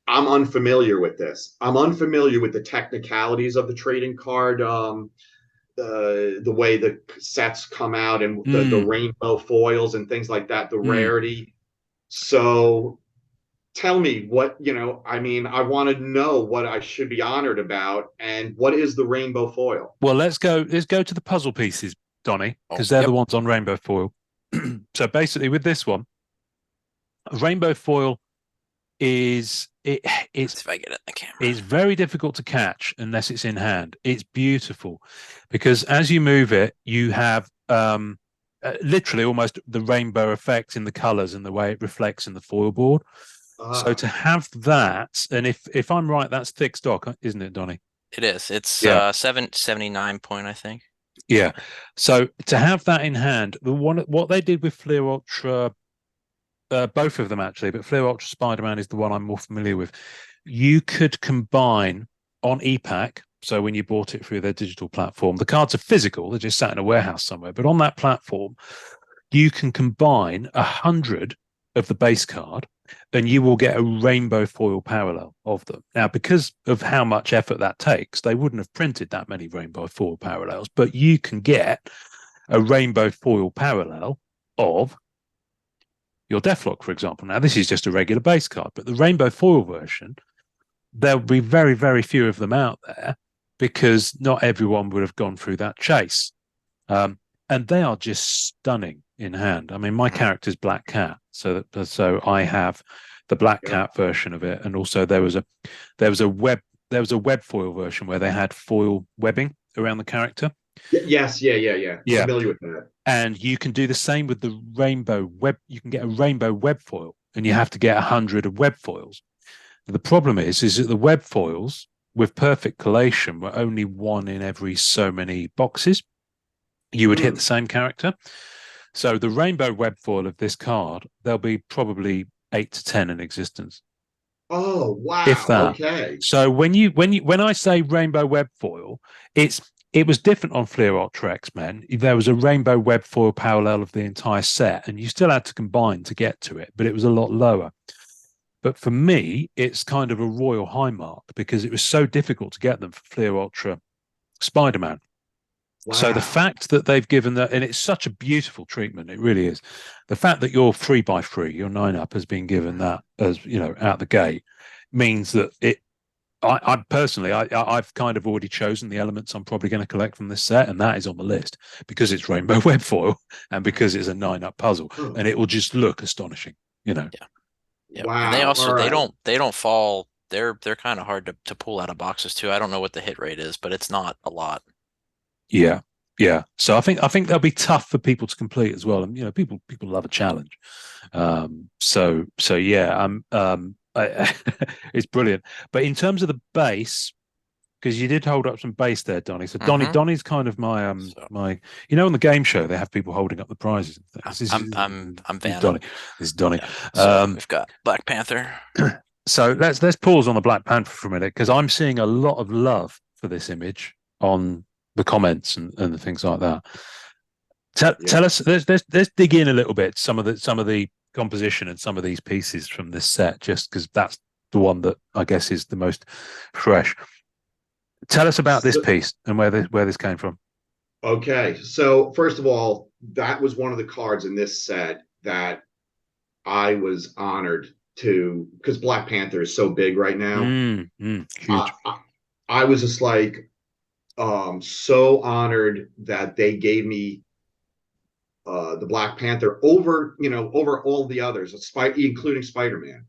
I'm unfamiliar with this. I'm unfamiliar with the technicalities of the trading card, the way the sets come out, and the rainbow foils and things like that, the rarity. So tell me what, I want to know what I should be honored about, and what is the rainbow foil? Well, let's go to the puzzle pieces, Donny, because they're the ones on rainbow foil. So basically with this one, rainbow foil is if I get it in the camera. It's very difficult to catch unless it's in hand. It's beautiful because as you move it, you have literally almost the rainbow effect in the colors and the way it reflects in the foil board. So to have that, and if I'm right, that's thick stock, isn't it, Donny? It is. It's 779 point, I think. Yeah. So to have that in hand, what they did with Fleer Ultra, both of them actually, but Fleer Ultra Spider-Man is the one I'm more familiar with. You could combine on ePack. So when you bought it through their digital platform, the cards are physical; they're just sat in a warehouse somewhere. But on that platform, you can combine 100 of the base card, and you will get a rainbow foil parallel of them. Now, because of how much effort that takes, they wouldn't have printed that many rainbow foil parallels, but you can get a rainbow foil parallel of your Deathlock, for example. Now, this is just a regular base card, but the rainbow foil version, there'll be very, very few of them out there, because not everyone would have gone through that chase. And they are just stunning in hand. I mean, my character's Black Cat, so I have the Black Cat version of it, and also there was a web foil version where they had foil webbing around the character. Yes, yeah. Familiar with that. And you can do the same with the rainbow web. You can get a rainbow web foil, and you have to get 100 of web foils. The problem is that the web foils with perfect collation were only one in every so many boxes. You would hit the same character. So the rainbow web foil of this card, there'll be probably 8 to 10 in existence. Oh wow! If that. Okay. So when I say rainbow web foil, it was different on Fleer Ultra X-Men. There was a rainbow web foil parallel of the entire set, and you still had to combine to get to it, but it was a lot lower. But for me, it's kind of a royal high mark because it was so difficult to get them for Fleer Ultra Spider-Man. Wow. So the fact that they've given that, and it's such a beautiful treatment, it really is. The fact that your 3x3, your 9-up, has been given that as out the gate means that I personally, I've kind of already chosen the elements I'm probably going to collect from this set, and that is on the list because it's rainbow web foil and because it's a 9-up puzzle, and it will just look astonishing, Yeah. Wow. And they also they don't fall. They're kind of hard to pull out of boxes too. I don't know what the hit rate is, but it's not a lot. Yeah. So I think they'll be tough for people to complete as well, and people love a challenge. So yeah, it's brilliant. But in terms of the base, because you did hold up some base there, Donny. So Donny's kind of my my. On the game show they have people holding up the prizes. I'm Van. Donny. This is Donny. Yeah. So we've got Black Panther. So let's pause on the Black Panther for a minute because I'm seeing a lot of love for this image on the comments and the things like that. Tell us. Let's dig in a little bit. Some of the composition and some of these pieces from this set, just because that's the one that I guess is the most fresh. Tell us about this piece and where this came from. Okay, so first of all, that was one of the cards in this set that I was honored to, because Black Panther is so big right now. Huge. I was just like so honored that they gave me the Black Panther over all the others, including Spider-Man.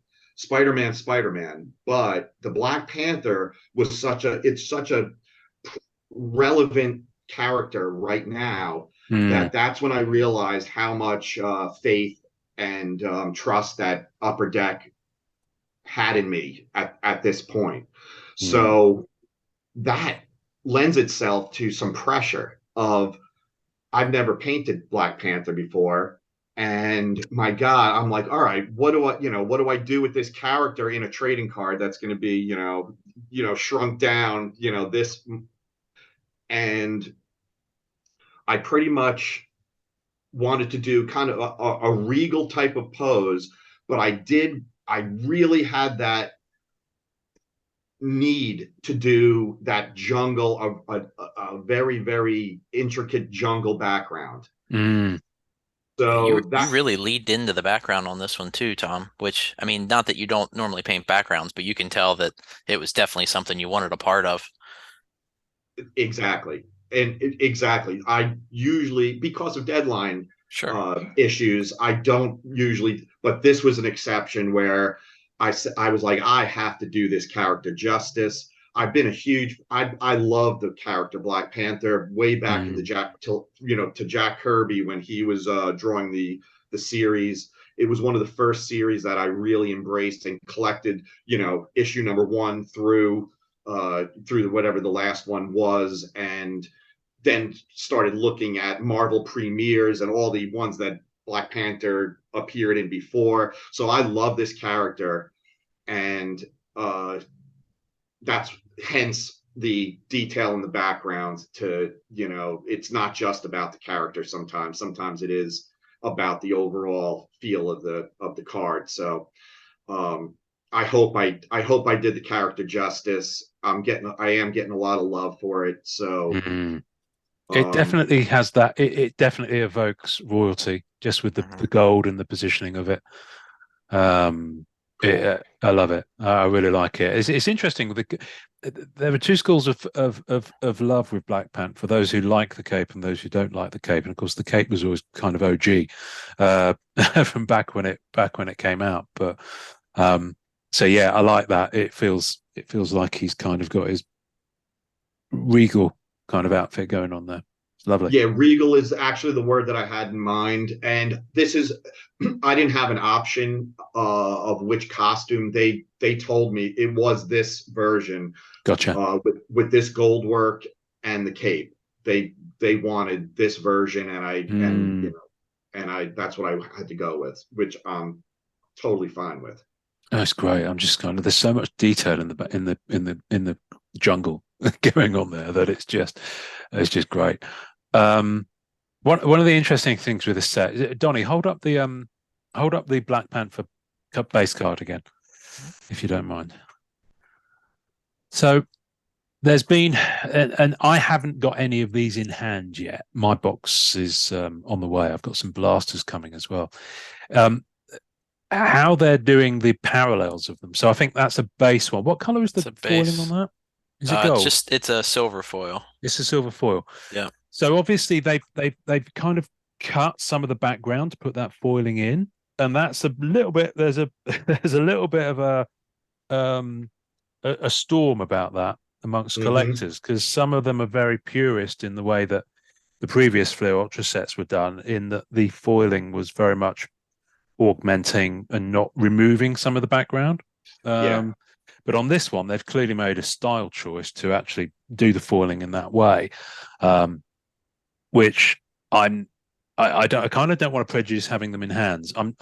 But the Black Panther was such a relevant character right now that's when I realized how much faith and trust that Upper Deck had in me at this point. So that lends itself to some pressure of, I've never painted Black Panther before. And my God, I'm like, all right, what do I do with this character in a trading card that's going to be, shrunk down, this. And I pretty much wanted to do kind of a regal type of pose, but I really had that need to do that jungle, a very, very intricate jungle background. So you really lead into the background on this one too, Tom, which, I mean, not that you don't normally paint backgrounds, but you can tell that it was definitely something you wanted a part of. Exactly. Exactly. I usually, because of deadline issues, I don't usually, but this was an exception where I was like, I have to do this character justice. I've been I love the character Black Panther way back in to Jack Kirby when he was drawing the series. It was one of the first series that I really embraced and collected, issue number 1 through whatever the last one was, and then started looking at Marvel premieres and all the ones that Black Panther appeared in before. So I love this character, and that's hence the detail in the background to, it's not just about the character sometimes it is about the overall feel of the card. So I hope I did the character justice. I am getting a lot of love for it. So it definitely has that. It definitely evokes royalty just with the gold and the positioning of it. I love it. I really like it. It's interesting. there are two schools of love with Black Panther, those who like the cape and those who don't like the cape. And of course, the cape was always kind of OG from back when it came out. But so yeah, I like that. It feels like he's kind of got his regal kind of outfit going on there. It's lovely. Yeah, regal is actually the word that I had in mind. And this is, I didn't have an option of which costume. They told me it was this version. Gotcha. With this gold work and the cape. They wanted this version, and that's what I had to go with, which I'm totally fine with. That's great. I'm just kind of, there's so much detail in the jungle going on there that it's just great. One of the interesting things with this set, Donny, hold up the Black Panther base card again, if you don't mind. So there's been, and I haven't got any of these in hand yet. My box is on the way. I've got some blasters coming as well. How they're doing the parallels of them. So I think that's a base one. What color is the foiling on that? Is it gold? It's a silver foil. It's a silver foil. Yeah. So obviously they've kind of cut some of the background to put that foiling in, and that's a little bit. There's a little bit of a storm about that amongst collectors, because some of them are very purist in the way that the previous Fleer Ultra sets were done, in that the foiling was very much augmenting and not removing some of the background. But on this one, they've clearly made a style choice to actually do the foiling in that way, which I kind of don't want to prejudice having them in hands. I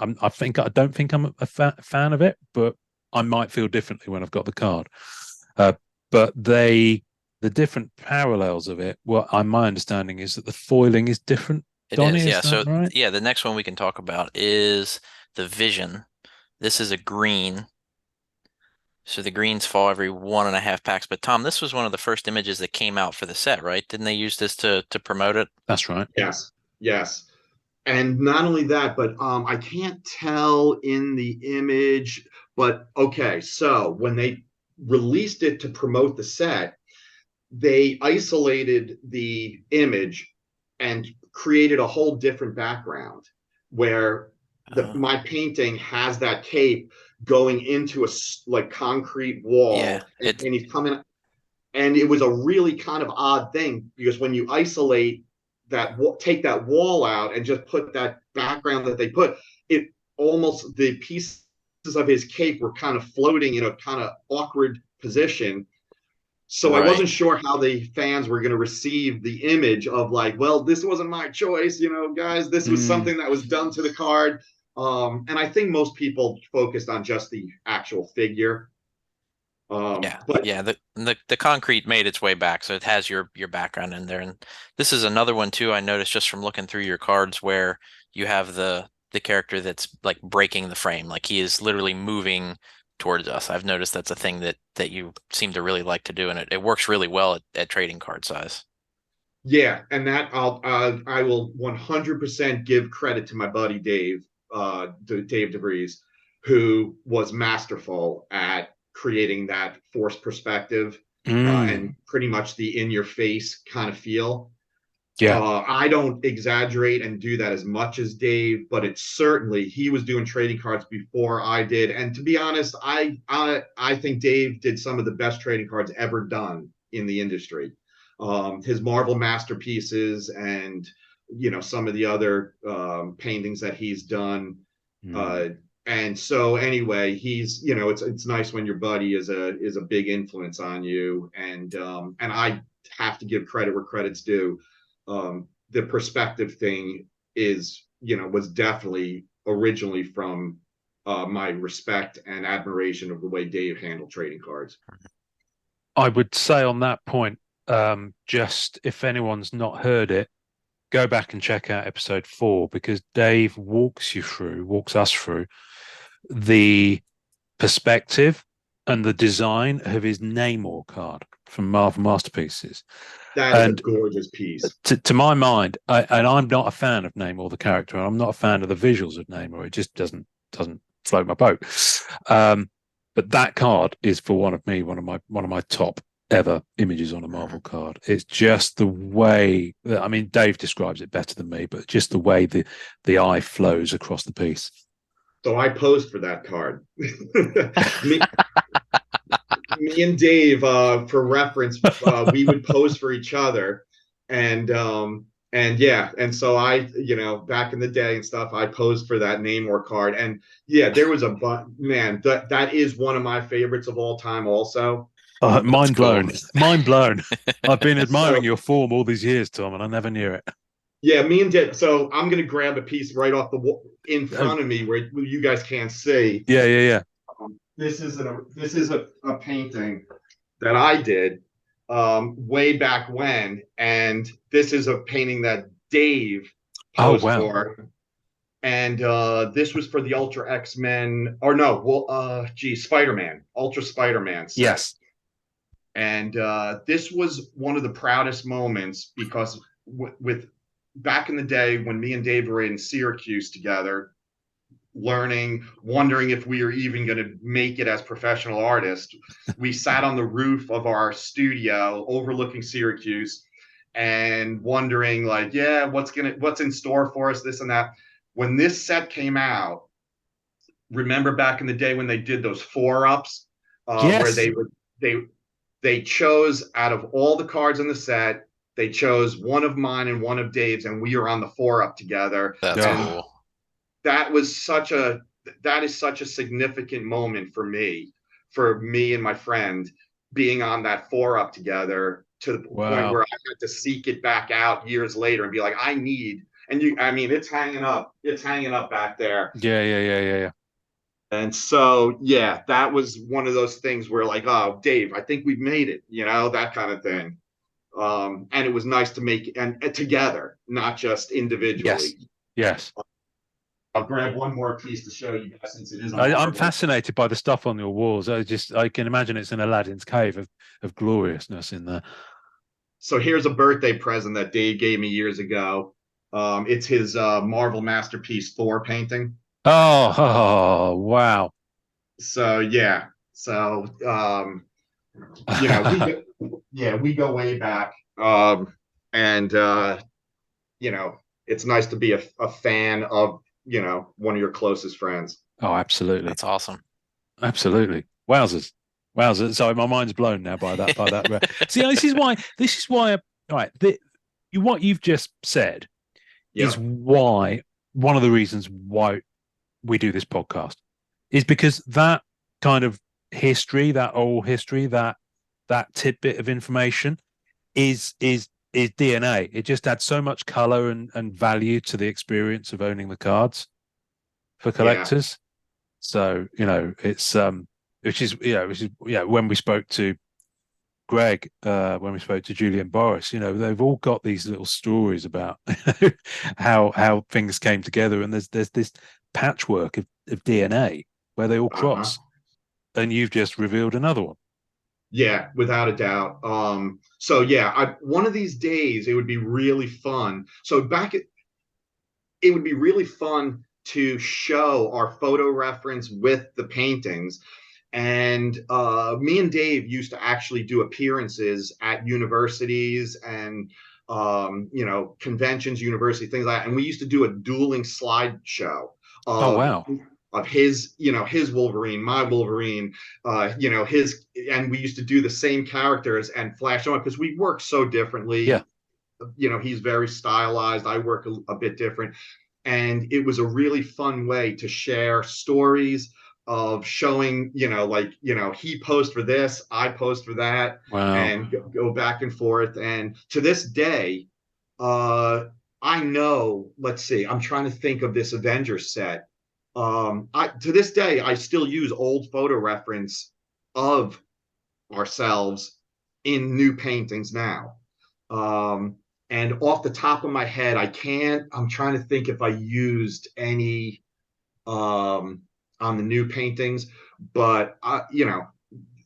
don't think I'm a fan of it, but I might feel differently when I've got the card. But the different parallels of it, my understanding is that the foiling is different. Donny, yeah. So right? Yeah, the next one we can talk about is the Vision. This is a green. So the greens fall every 1.5 packs. But Tom, this was one of the first images that came out for the set, right? Didn't they use this to promote it? That's right. Yes. And not only that, but I can't tell in the image, but okay. So when they released it to promote the set, they isolated the image and created a whole different background where my painting has that cape going into a concrete wall, and he's coming, and it was a really kind of odd thing, because when you isolate that, take that wall out and just put that background that they put, it almost, the pieces of his cape were kind of floating in a kind of awkward position. So right. I wasn't sure how the fans were going to receive the image of like, well, this wasn't my choice, guys, this was something that was done to the card. And I think most people focused on just the actual figure. The concrete made its way back, so it has your background in there. And this is another one too, I noticed just from looking through your cards, where you have the character that's like breaking the frame, like he is literally moving towards us. I've noticed that's a thing that you seem to really like to do, and it works really well at trading card size. Yeah, and that I will 100% give credit to my buddy Dave DeVries, who was masterful at creating that forced perspective and pretty much the in-your-face kind of feel. Yeah, I don't exaggerate and do that as much as Dave, but it's certainly, he was doing trading cards before I did. And to be honest, I think Dave did some of the best trading cards ever done in the industry. His Marvel masterpieces and some of the other paintings that he's done. And so anyway, he's it's nice when your buddy is a big influence on you, and I have to give credit where credit's due. The perspective thing was definitely originally from my respect and admiration of the way Dave handled trading cards. I would say on that point, just if anyone's not heard it, go back and check out episode 4, because Dave walks us through the perspective and the design of his Namor card from Marvel Masterpieces. That is a gorgeous piece. To my mind, and I'm not a fan of Namor the character, and I'm not a fan of the visuals of Namor. It just doesn't float my boat. But that card is, for one of my top ever images on a Marvel card. It's just the way, I mean, Dave describes it better than me, but just the way the eye flows across the piece. So I posed for that card. me and Dave, for reference, we would pose for each other, and yeah, and so I, back in the day and stuff, I posed for that Namor card, and yeah, there was man, that is one of my favorites of all time, also. Mind blown, cool. mind blown. I've been admiring your form all these years, Tom, and I never knew it. Yeah, me and Dave. So I'm gonna grab a piece right off the wall in front of me where you guys can't see. Yeah. This is a painting that I did way back when, and this is a painting that Dave posed for, and this was for the Ultra X-Men, or no, well, Spider-Man, Ultra Spider-Man set. Yes. And this was one of the proudest moments because with back in the day when me and Dave were in Syracuse together, learning, wondering if we were even going to make it as professional artists, we sat on the roof of our studio overlooking Syracuse and wondering, like, yeah, what's in store for us, this and that. When this set came out, remember back in the day when they did those 4-ups, yes. where they chose out of all the cards in the set, they chose one of mine and one of Dave's, and we were on the 4-up together. That's cool. That is such a significant moment for me and my friend being on that 4-up together, to the point where I had to seek it back out years later and be like, I mean, it's hanging up back there. Yeah. And so, yeah, that was one of those things where, like, oh, Dave, I think we've made it, that kind of thing. And it was nice to make and together, not just individually. Yes. I'll grab one more piece to show you guys, since it is. I'm fascinated by the stuff on your walls. I can imagine it's in Aladdin's cave of gloriousness in there. So here's a birthday present that Dave gave me years ago. It's his Marvel masterpiece Thor painting. Oh wow. So yeah. So we go way back. And it's nice to be a fan of, one of your closest friends. Oh, absolutely. That's awesome. Absolutely. Wowzers. Sorry, my mind's blown now by that. See, this is why, all right, what you've just said is why, one of the reasons why we do this podcast, is because that kind of history, that old history, that tidbit of information is DNA. It just adds so much color and value to the experience of owning the cards for collectors. So, it's which is when we spoke to Greg, when we spoke to Julian Boris, they've all got these little stories about how things came together, and there's this patchwork of DNA where they all cross. And you've just revealed another one. Yeah, without a doubt. So yeah, one of these days it would be really fun. It would be really fun to show our photo reference with the paintings. And me and Dave used to actually do appearances at universities and conventions, university, things like that. And we used to do a dueling slideshow. Of his Wolverine, my Wolverine, his, and we used to do the same characters and flash on, because we work so differently. Yeah. He's very stylized. I work a bit different. And it was a really fun way to share stories of showing, he posed for this, I posed for that, and go back and forth. And to this day, I know, let's see, I'm trying to think of this Avengers set. To this day, I still use old photo reference of ourselves in new paintings now. And off the top of my head, I'm trying to think if I used any on the new paintings, but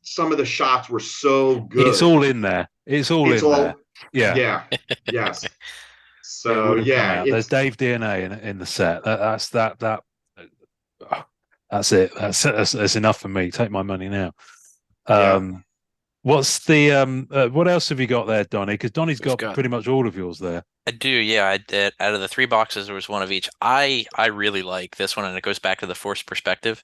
some of the shots were so good. It's all in there. It's all in there. Yeah. Yes. So yeah, there's Dave DNA in the set. That's it. That's enough for me. Take my money now. What's the what else have you got there, Donny? Because Donny's We've got got pretty much all of yours there. I do, yeah. I did. Out of the three boxes, there was one of each. I really like this one, and it goes back to the Force perspective.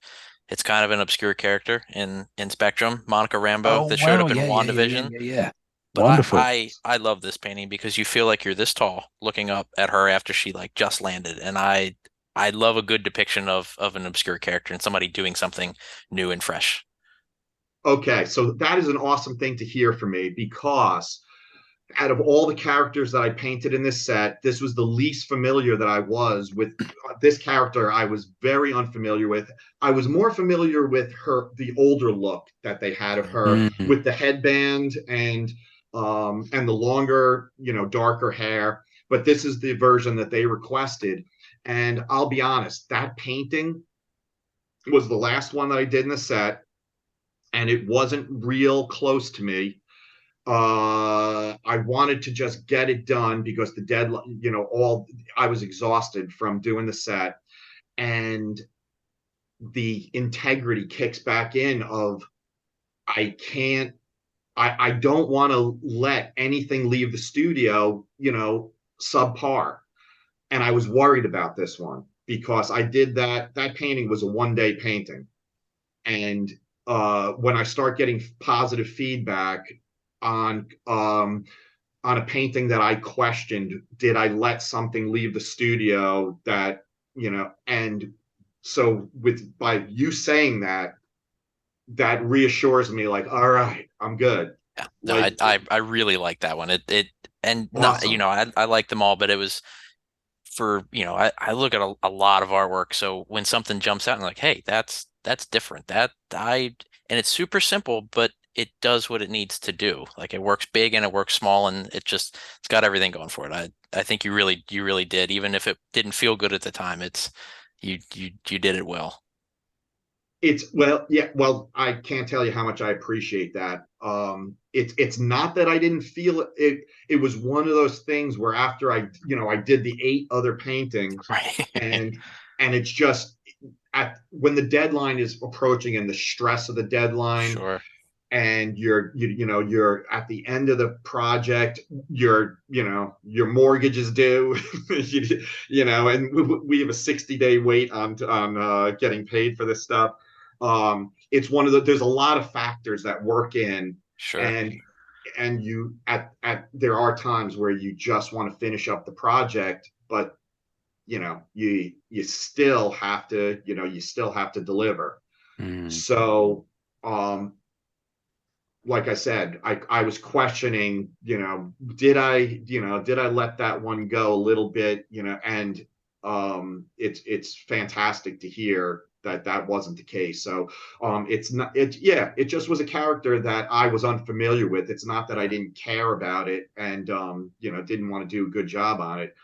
It's kind of an obscure character in Spectrum, Monica Rambeau, Oh that showed wow, up in yeah, WandaVision. yeah. But Wonderful. I love this painting because you feel like you're this tall looking up at her after she like just landed, and I love a good depiction of an obscure character and somebody doing something new and fresh. Okay, so that is an awesome thing to hear from me because out of all the characters that I painted in this set, this was the least familiar that I was with. This character I was very unfamiliar with. I was more familiar with her, the older look that they had of her Mm. with the headband and the longer, darker hair. But this is the version that they requested. And I'll be honest, that painting was the last one that I did in the set, and it wasn't real close to me. I wanted to just get it done because the deadline, all I was exhausted from doing the set, and the integrity kicks back in of I can't, I don't want to let anything leave the studio, subpar. And I was worried about this one because I did that painting was a 1 day painting. And when I start getting positive feedback on on a painting that I questioned, did I let something leave the studio that, and so with by you saying that, that reassures me like, all right, I'm good. Yeah, no, Like, I really like that one. It and not awesome. I like them all, but it was for I look at a lot of artwork, so when something jumps out and like, hey, that's different. That I and it's super simple, but it does what it needs to do. Like it works big and it works small, and it's got everything going for it. I think you really did, even if it didn't feel good at the time. It's you did it well. It's well, yeah, well, I can't tell you how much I appreciate that. It's not that I didn't feel it. It was one of those things where after I did the 8 other paintings, Right. and it's just when the deadline is approaching and the stress of the deadline, Sure. and you're at the end of the project, your mortgage is due, and we have a 60-day wait on getting paid for this stuff. It's one of there's a lot of factors that work in, Sure. and you there are times where you just want to finish up the project, but you still have to, deliver. Mm. So um like I said, I was questioning, did I let that one go a little bit, and it's fantastic to hear that that wasn't the case. So it's not yeah, it just was a character that I was unfamiliar with. It's not that I didn't care about it and didn't want to do a good job on it.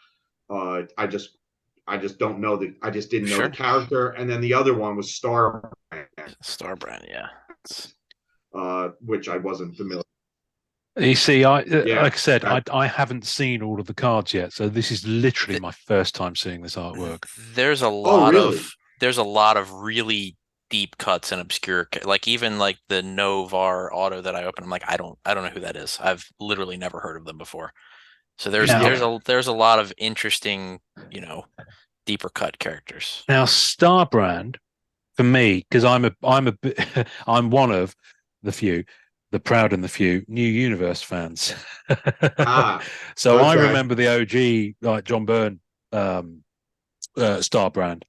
I just don't know that I just didn't know the Sure. character. And then the other one was Star, Star brand, yeah. It's, which I wasn't familiar. You see, Yeah, like I said, that, I haven't seen all of the cards yet, so this is literally th my first time seeing this artwork. there's a oh, lot really? of there's a lot of really deep cuts and obscure like even like the Novar auto that I opened. I'm like, I don't know who that is. I've literally never heard of them before. So there's Now, there's Yeah. a there's a lot of interesting, you know, deeper cut characters. now Starbrand for me, because I'm a bit I'm one of the few, the proud and the few New Universe fans. Ah, So I okay. remember the OG like John Byrne um, Starbrand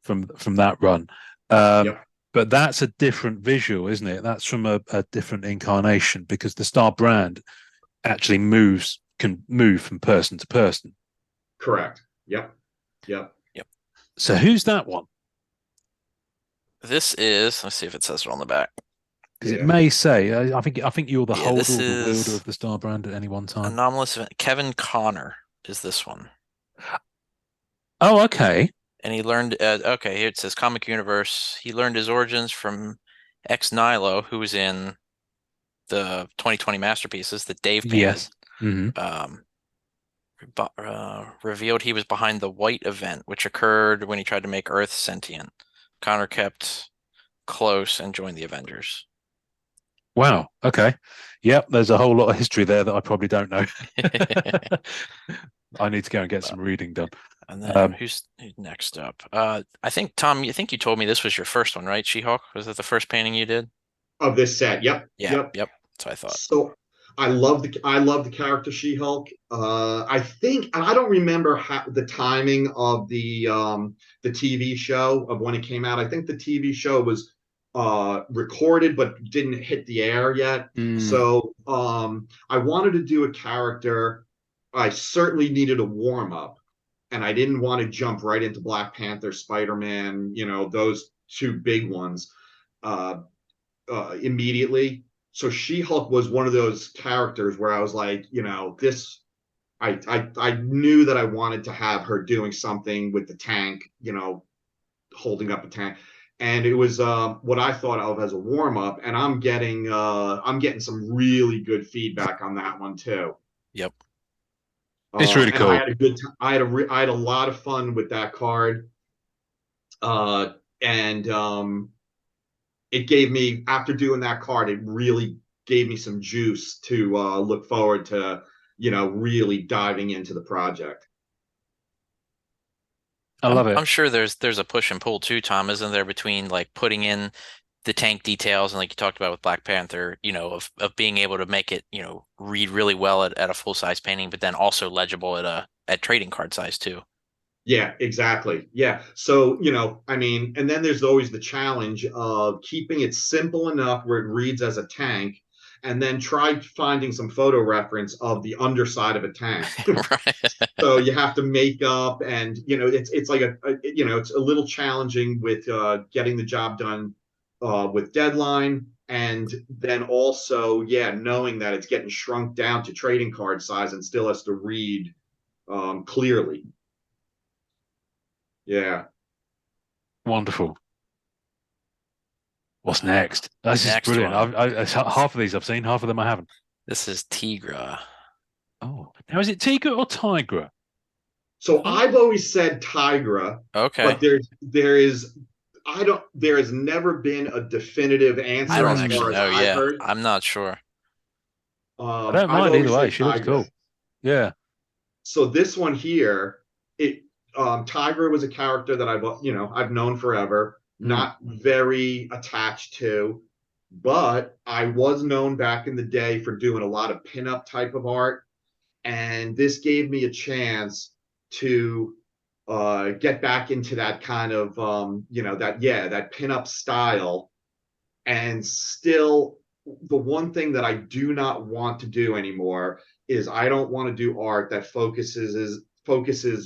from that run. Um, Yep. but that's a different visual, isn't it? That's from a different incarnation because the Starbrand actually can move from person to person. Correct. Yep. Yep. Yep. So who's that one? This is, let's see if it says it on the back. Because it Yeah. may say, I think you're the Yeah, holder this or the wielder is of the Starbrand at any one time. anomalous event. Kevin Connor is this one. Oh, okay. And he learned, okay, here it says Comic Universe. He learned his origins from ex Nihilo, who was in the 2020 masterpieces that Dave painted. Yes. Hmm. Um, revealed he was behind the White event, which occurred when he tried to make Earth sentient. Connor kept close and joined the Avengers. Wow. Okay. Yep. There's a whole lot of history there that I probably don't know. I need to go and get some reading done. And then who's next up? I think Tom, you told me this was your first one, right? She-Hulk? Was that the first painting you did? Of this set. Yep. Yeah. Yep. Yep. That's what I thought. So I love the character She-Hulk. I think, and I don't remember the timing of the TV show of when it came out. I think the TV show was recorded but didn't hit the air yet. So I wanted to do a character. I certainly needed a warm up, and I didn't want to jump right into Black Panther, Spider-Man, those two big ones immediately. So She-Hulk was one of those characters where I was like, this. I knew that I wanted to have her doing something with the tank, holding up a tank, and it was what I thought of as a warm up. And I'm getting some really good feedback on that one too. Yep. It's really cool. I had a good time. I had a lot of fun with that card. And it gave me, after doing that card, it really gave me some juice to look forward to, really diving into the project. I love it. I'm sure there's a push and pull too, Tom, isn't there, between like putting in the tank details and like you talked about with Black Panther, of being able to make it, read really well at a full size painting, but then also legible at trading card size too. Yeah, exactly. Yeah. So, and then there's always the challenge of keeping it simple enough where it reads as a tank, and then try finding some photo reference of the underside of a tank. Right. So you have to make up, and it's like it's a little challenging with getting the job done with deadline, and then also knowing that it's getting shrunk down to trading card size and still has to read clearly. Yeah. Wonderful. What's next? This is brilliant. Half of these I've seen, half of them I haven't. This is Tigra. Oh, now is it Tigra or Tigra? So I've always said Tigra. Okay. But there has never been a definitive answer. I don't actually know. Yeah, heard. I'm not sure. I don't mind either way. She looks cool. Yeah. So this one here, Tigra was a character that I've known forever, not very attached to, but I was known back in the day for doing a lot of pinup type of art, and this gave me a chance to get back into that kind of that pinup style. And still, the one thing that I do not want to do anymore is I don't want to do art that focuses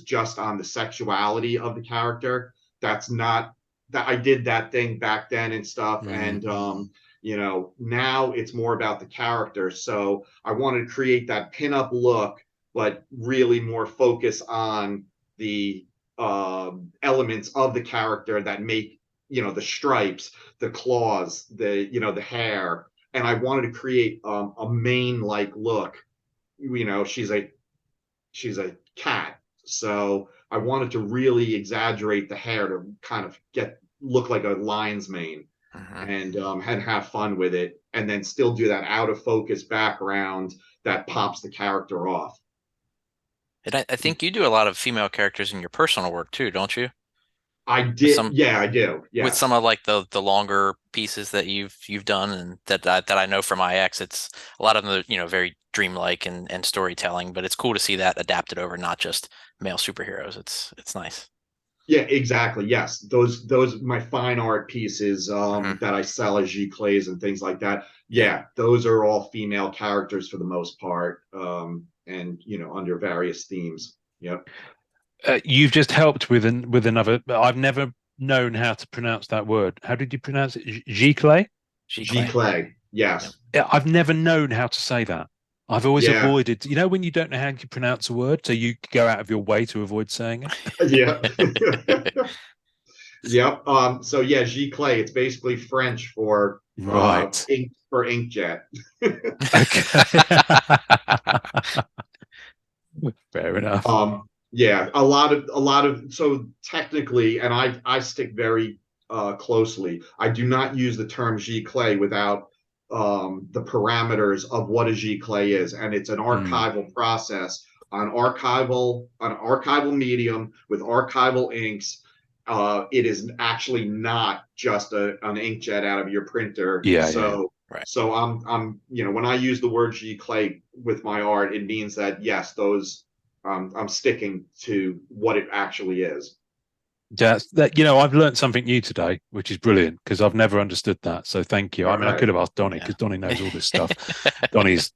just on the sexuality of the character. That's not that I did that thing back then and stuff. And now it's more about the character. So I wanted to create that pinup look, but really more focus on the elements of the character that make the stripes, the claws, the hair. And I wanted to create a mane like look. She's a cat, so I wanted to really exaggerate the hair to kind of look like a lion's mane. And have fun with it, and then still do that out of focus background that pops the character off. And I think you do a lot of female characters in your personal work too, don't you? I did. I do. Yes. With some of like the longer pieces that you've done, and that I know from IX, it's a lot of them, very dreamlike and storytelling. But it's cool to see that adapted over not just male superheroes. It's nice. Yeah, exactly. Yes, those my fine art pieces that I sell as giclées and things like that. Yeah, those are all female characters for the most part, and under various themes. Yep. You've just helped with another. I've never known how to pronounce that word. How did you pronounce it? Giclée? Giclée. Yes. Yeah, I've never known how to say that. I've always avoided. When you don't know how to pronounce a word, so you go out of your way to avoid saying it. Yeah. Yep. So yeah, giclée. It's basically French for inkjet. Okay. Fair enough. Yeah, a lot of so technically, and I stick very closely. I do not use the term giclée without the parameters of what a giclée is, and it's an archival process on archival medium with archival inks. It is actually not just an inkjet out of your printer. Right. So I'm when I use the word giclée with my art, it means that yes, those I'm sticking to what it actually is. I've learned something new today, which is brilliant because I've never understood that. So thank you. All I mean, right. I could have asked Donny because Donny knows all this stuff. Donny's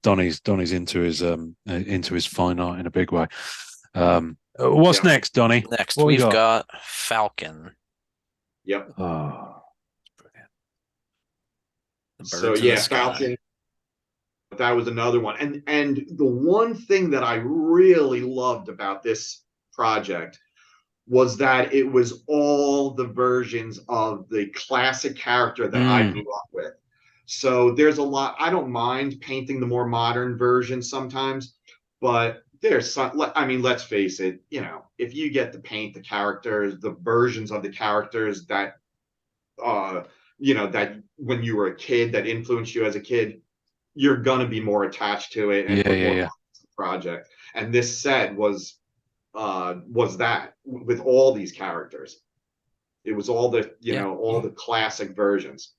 into his fine art in a big way. What's next, Donny? Next, what we've got Falcon. Yep. Oh, brilliant. The birds in the sky. Falcon. That was another one. And the one thing that I really loved about this project was that it was all the versions of the classic character that I grew up with. So there's a lot. I don't mind painting the more modern versions sometimes, but there's some, I mean, let's face it, if you get to paint the characters, the versions of the characters that, that when you were a kid, that influenced you as a kid, you're going to be more attached to it and put more into the project. And this set was that with all these characters. It was all the all the classic versions.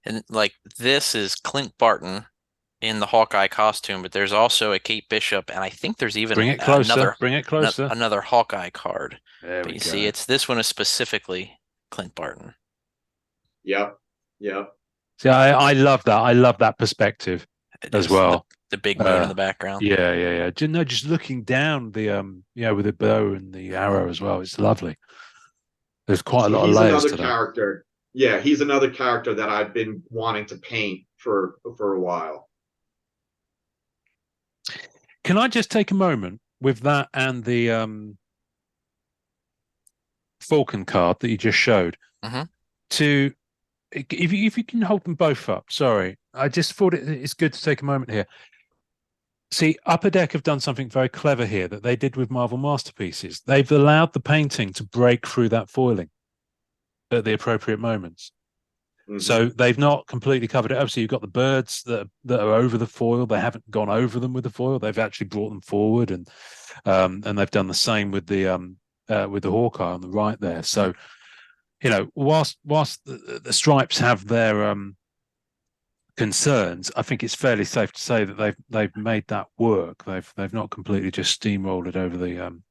And like this is Clint Barton in the Hawkeye costume, but there's also a Kate Bishop, and I think there's even bring it closer. Another Hawkeye card. But you see, this one is specifically Clint Barton. Yep. See, I love that. I love that perspective as well. The big moon in the background. Yeah. Just looking down the with the bow and the arrow as well. It's lovely. There's quite a lot of layers to that. Character. Yeah, he's another character that I've been wanting to paint for a while. Can I just take a moment with that and the Falcon card that you just showed to, if you can hold them both up. Sorry, I just thought it's good to take a moment here. See, Upper Deck have done something very clever here that they did with Marvel Masterpieces. They've allowed the painting to break through that foiling at the appropriate moments. So they've not completely covered it up. So you've got the birds that are over the foil. They haven't gone over them with the foil. They've actually brought them forward, and they've done the same with the Hawkeye on the right there. So, whilst the stripes have their concerns, I think it's fairly safe to say that they've made that work. They've not completely just steamrolled it over the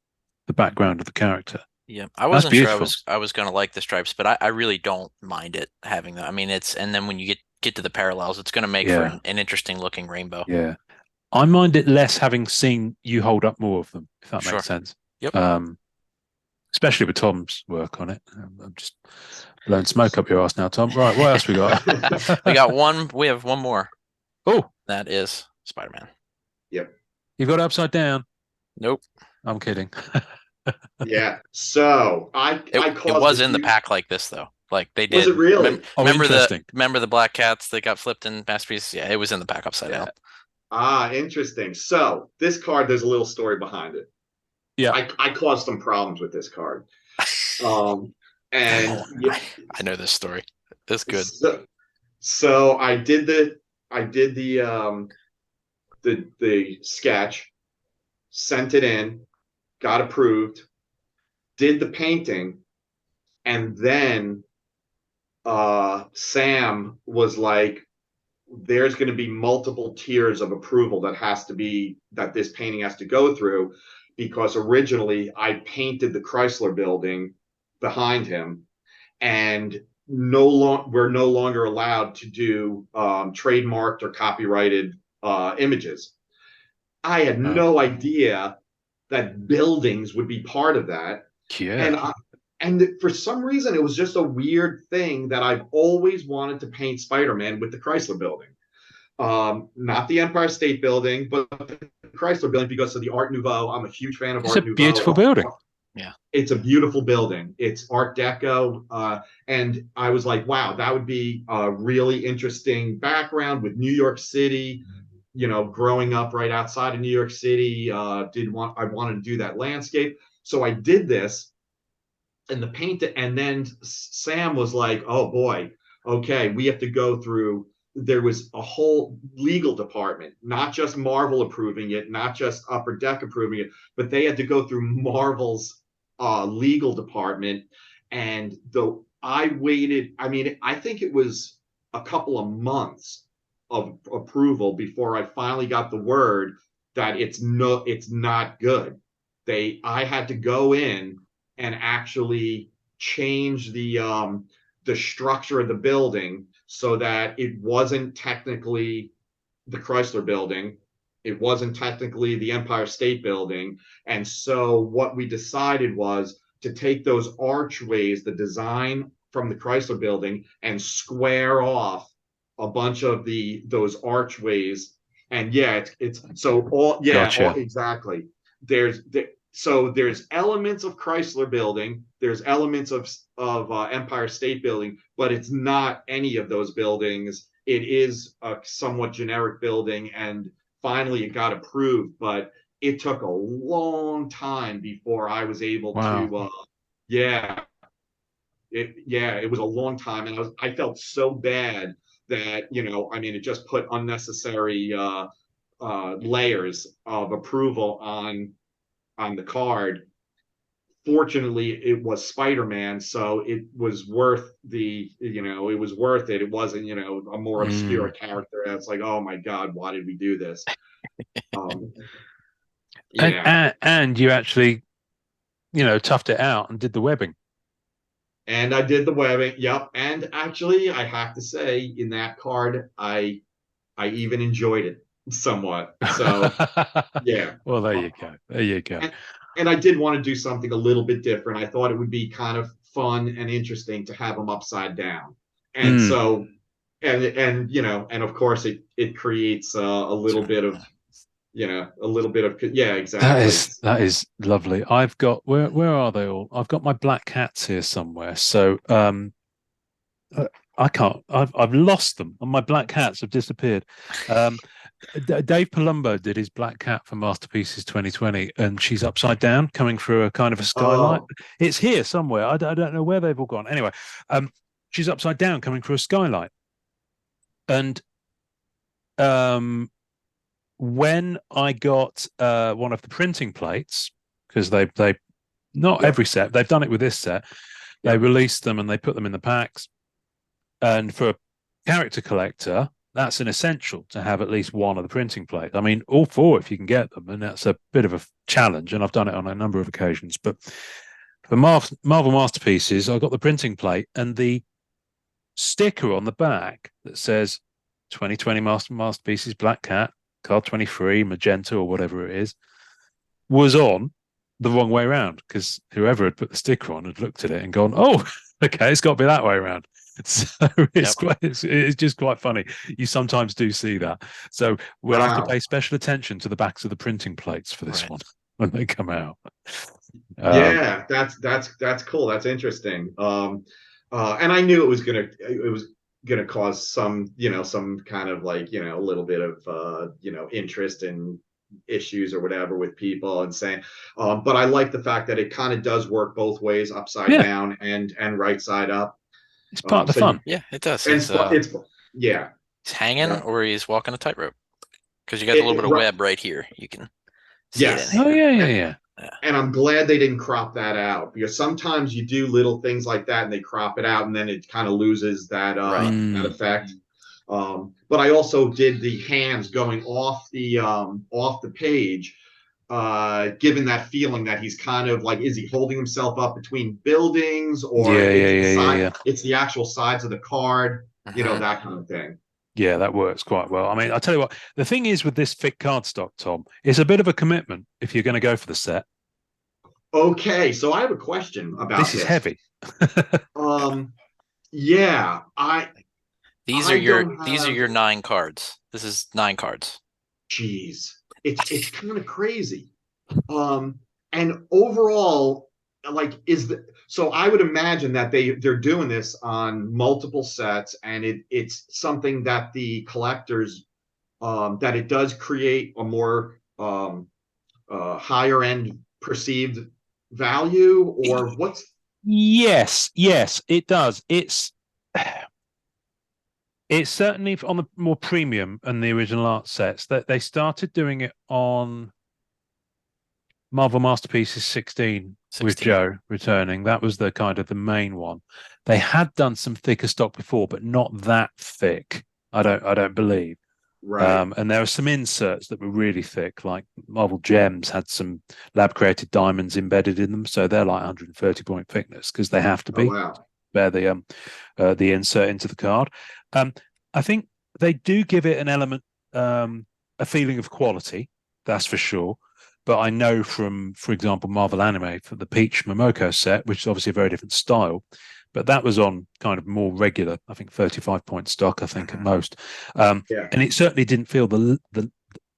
background of the character. Yeah, I wasn't sure I was going to like the stripes, but I really don't mind it having them. I mean, and then when you get to the parallels, it's going to make for an interesting looking rainbow. Yeah, I mind it less having seen you hold up more of them, if that makes sense. Yep. Especially with Tom's work on it. I'm just blowing smoke up your ass now, Tom. Right, what else we got? We have one more. Oh, that is Spider-Man. Yep. You've got it upside down? Nope. I'm kidding. Yeah. So it was in the pack like this though. Like they did. Was it really? Remember the black cats that got flipped in Masterpiece? Yeah, it was in the pack upside down. Interesting. So this card, there's a little story behind it. Yeah. I caused some problems with this card. And I know this story. It's good. So I did the sketch, sent it in, got approved, did the painting, and then Sam was like, there's going to be multiple tiers of approval that this painting has to go through, because originally I painted the Chrysler building behind him, and we're no longer allowed to do trademarked or copyrighted images. I had no idea that buildings would be part of that. Yeah. And for some reason, it was just a weird thing that I've always wanted to paint Spider-Man with the Chrysler building. Not the Empire State Building, but the Chrysler building, because of the Art Nouveau. I'm a huge fan of Art Nouveau. It's a beautiful building. Yeah. It's a beautiful building. It's Art Deco. And I was like, wow, that would be a really interesting background with New York City. Growing up right outside of New York City, I wanted to do that landscape. So I did this and and then Sam was like, oh boy, okay, we have to go through there was a whole legal department, not just Marvel approving it, not just Upper Deck approving it, but they had to go through Marvel's legal department. And though I waited, I mean, I think it was a couple of months of approval before I finally got the word that it's not good. I had to go in and actually change the structure of the building so that it wasn't technically the Chrysler Building. It wasn't technically the Empire State Building. And so what we decided was to take those archways, the design from the Chrysler Building, and square off a bunch of those archways. And yeah, it's so all yeah, Gotcha. exactly. So there's elements of Chrysler Building, there's elements of Empire State Building, but it's not any of those buildings. It is a somewhat generic building, and finally it got approved, but it took a long time before I was able to. Yeah, it was a long time, and I felt so bad that I mean, it just put unnecessary layers of approval on the card. Fortunately, it was Spider-Man, so it was worth it was worth it. It wasn't, a more obscure character. That's like, oh my God, why did we do this? Yeah. And you actually, toughed it out and did the webbing. And I did the webbing. Yep. And actually, I have to say, in that card, I even enjoyed it somewhat. So yeah. Well, there you go. There you go. And I did want to do something a little bit different. I thought it would be kind of fun and interesting to have them upside down. And so, and of course it creates a little bit of, yeah, exactly. That is lovely. I've got, where are they all? I've got my black cats here somewhere. So, I can't, I've lost them, and my black cats have disappeared. Dave Palumbo did his black cat for Masterpieces 2020, and she's upside down coming through a kind of a skylight. It's here somewhere. I don't know where they've all gone. Anyway, she's upside down coming through a skylight. And when I got one of the printing plates, because they not every set, they've done it with this set, they released them and they put them in the packs. And for a character collector, that's an essential to have at least one of the printing plates. I mean, all four if you can get them, and that's a bit of a challenge, and I've done it on a number of occasions. But for Marvel Masterpieces, I got the printing plate and the sticker on the back that says 2020 Masterpieces Black Cat, card 23, magenta or whatever it is, was on the wrong way around, because whoever had put the sticker on had looked at it and gone, oh, okay, it's got to be that way around. So it's just quite funny. You sometimes do see that. So we'll have to pay special attention to the backs of the printing plates for this one when they come out. Yeah, that's cool. That's interesting. And I knew it was gonna cause some kind of like a little bit of interest and issues or whatever with people and saying, but I like the fact that it kind of does work both ways, upside down and right side up. It's part of the fun. Yeah, it does. It's yeah. He's hanging or he's walking a tightrope, because you got a little bit of web right here. You can see it in there. Yeah. And I'm glad they didn't crop that out, because sometimes you do little things like that and they crop it out and then it kind of loses that that effect. But I also did the hands going off the page, given that feeling that he's kind of like, is he holding himself up between buildings, or it's the actual sides of the card, that kind of thing. Yeah, that works quite well. I mean, I'll tell you what, the thing is with this thick cardstock, Tom, it's a bit of a commitment if you're going to go for the set. Okay, so I have a question about this. This is heavy. Yeah, these are your 9 cards. This is 9 cards. Jeez. It's kind of crazy. And overall, like, so I would imagine that they're doing this on multiple sets, and it's something that the collectors, that it does create a more higher end perceived value, or what's? Yes, it does. It's It's certainly on the more premium and the original art sets that they started doing it on Marvel Masterpieces 16 with 16. Joe returning. That was the kind of the main one. They had done some thicker stock before, but not that thick. I don't believe. Right. And there are some inserts that were really thick, like Marvel Gems had some lab created diamonds embedded in them, so they're like 130 point thickness because they have to Oh be wow. bear the insert into the card. I think they do give it an element, a feeling of quality, that's for sure. But I know from, for example, Marvel Anime for the Peach Momoko set, which is obviously a very different style, but that was on kind of more regular, I think 35 point stock, I think at most. Yeah. And it certainly didn't feel the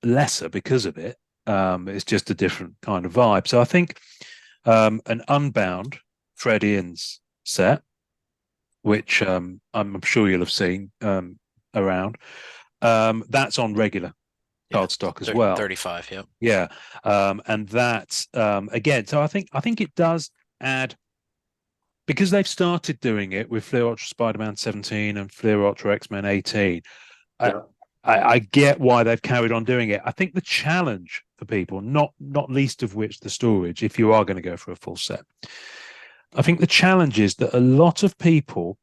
lesser because of it. It's just a different kind of vibe. So I think an Unbound Fred Ian's set, which I'm sure you'll have seen around, that's on regular cardstock as well. 35, yeah. Yeah. And that again, so I think it does add, because they've started doing it with Fleer Ultra Spider-Man 17 and Fleer Ultra X-Men 18. Yeah. I get why they've carried on doing it. I think the challenge for people, not least of which the storage, if you are going to go for a full set, I think the challenge is that a lot of people,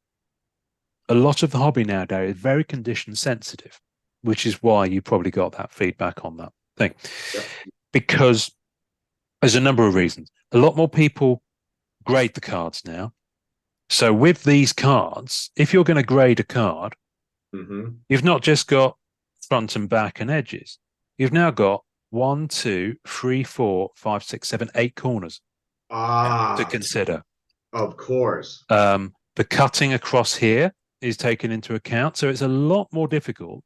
a lot of the hobby nowadays is very condition sensitive, which is why you probably got that feedback on that thing. Yeah. Because there's a number of reasons. A lot more people grade the cards now. So with these cards, if you're going to grade a card, you've not just got front and back and edges. You've now got 1, 2, 3, 4, 5, 6, 7, 8 corners to consider. Of course. The cutting across here is taken into account. So it's a lot more difficult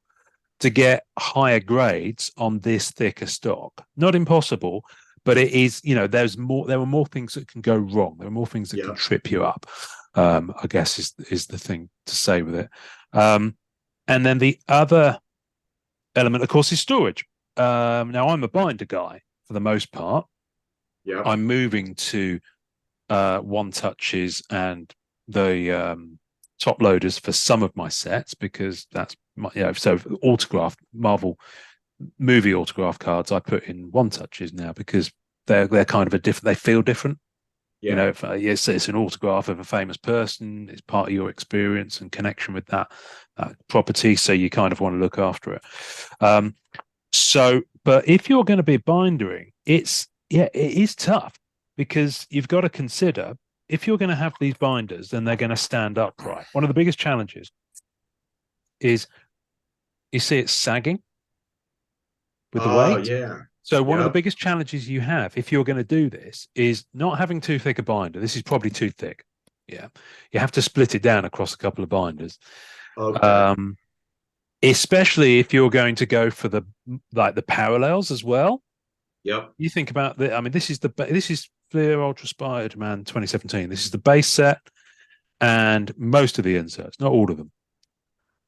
to get higher grades on this thicker stock. Not impossible, but it is, there are more things that can go wrong. There are more things that can trip you up, I guess is the thing to say with it. And then the other element, of course, is storage. Now, I'm a binder guy for the most part. Yeah. I'm moving to one touches and the top loaders for some of my sets because that's so autograph Marvel movie autograph cards I put in one touches now because they're kind of they feel different. Yeah. It's an autograph of a famous person. It's part of your experience and connection with that property. So you kind of want to look after it. But if you're going to be bindering, it is tough because you've got to consider if you're going to have these binders, then they're going to stand upright. One of the biggest challenges is you see it sagging with the weight. Yeah. So one of the biggest challenges you have if you're going to do this is not having too thick a binder. This is probably too thick. Yeah. You have to split it down across a couple of binders. Okay. Especially if you're going to go for the parallels as well. Yep. You think about this is Fleer Ultra Spider-Man 2017. This is the base set and most of the inserts, not all of them.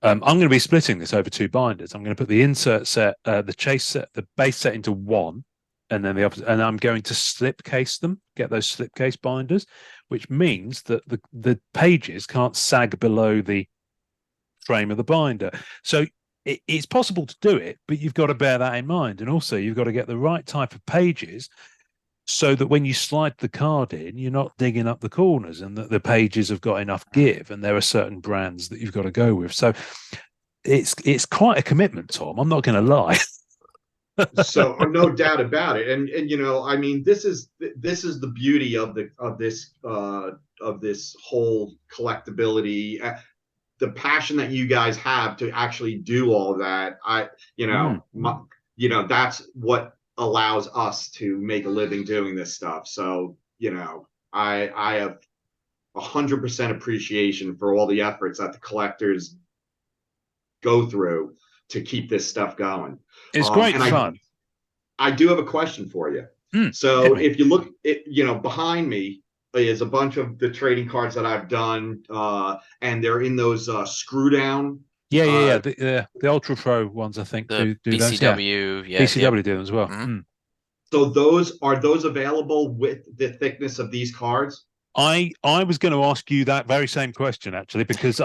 I'm going to be splitting this over 2 binders. I'm going to put the insert set, the chase set, the base set into one, and then the opposite. And I'm going to slipcase them, get those slipcase binders, which means that the pages can't sag below the frame of the binder. So it's possible to do it, but you've got to bear that in mind. And also you've got to get the right type of pages so that when you slide the card in, you're not digging up the corners and that the pages have got enough give. And there are certain brands that you've got to go with. So it's quite a commitment, Tom. I'm not going to lie. So no doubt about it. And this is the beauty of this whole collectability, the passion that you guys have to actually do all of that. That's what allows us to make a living doing this stuff. So, I have 100% appreciation for all the efforts that the collectors go through to keep this stuff going. It's great fun. I do have a question for you. So if you look behind me is a bunch of the trading cards that I've done, and they're in those screw down. The Ultra Pro ones, I think, do BCW, those. Yeah. BCW do them as well. Mm-hmm. So those available with the thickness of these cards? I was going to ask you that very same question actually, because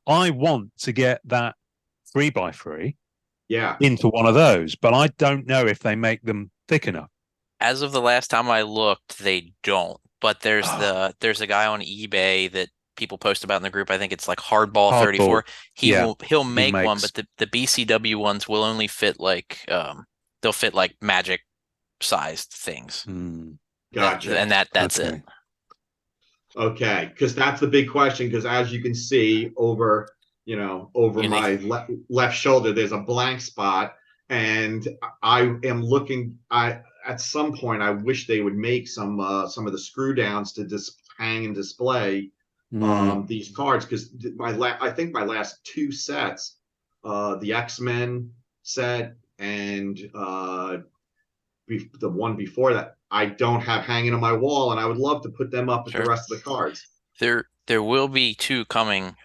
I want to get that 3x3 Yeah. into one of those, but I don't know if they make them thick enough. As of the last time I looked, they don't. But there's a guy on eBay that people post about in the group. I think it's like Hardball 34. Hardball. Yeah, He'll he make one, makes. but the BCW ones will only fit like they'll fit like Magic sized things. Gotcha. And that's Okay. it. Okay, because that's the big question. Because as you can see over, over You my need, left shoulder, there's a blank spot, and I am looking. I At some point, I wish they would make some of the screw downs to just hang and display these cards, because I think my last two sets, the X-Men set and the one before that, I don't have hanging on my wall, and I would love to put them up with the sure. rest of the cards. There will be two coming.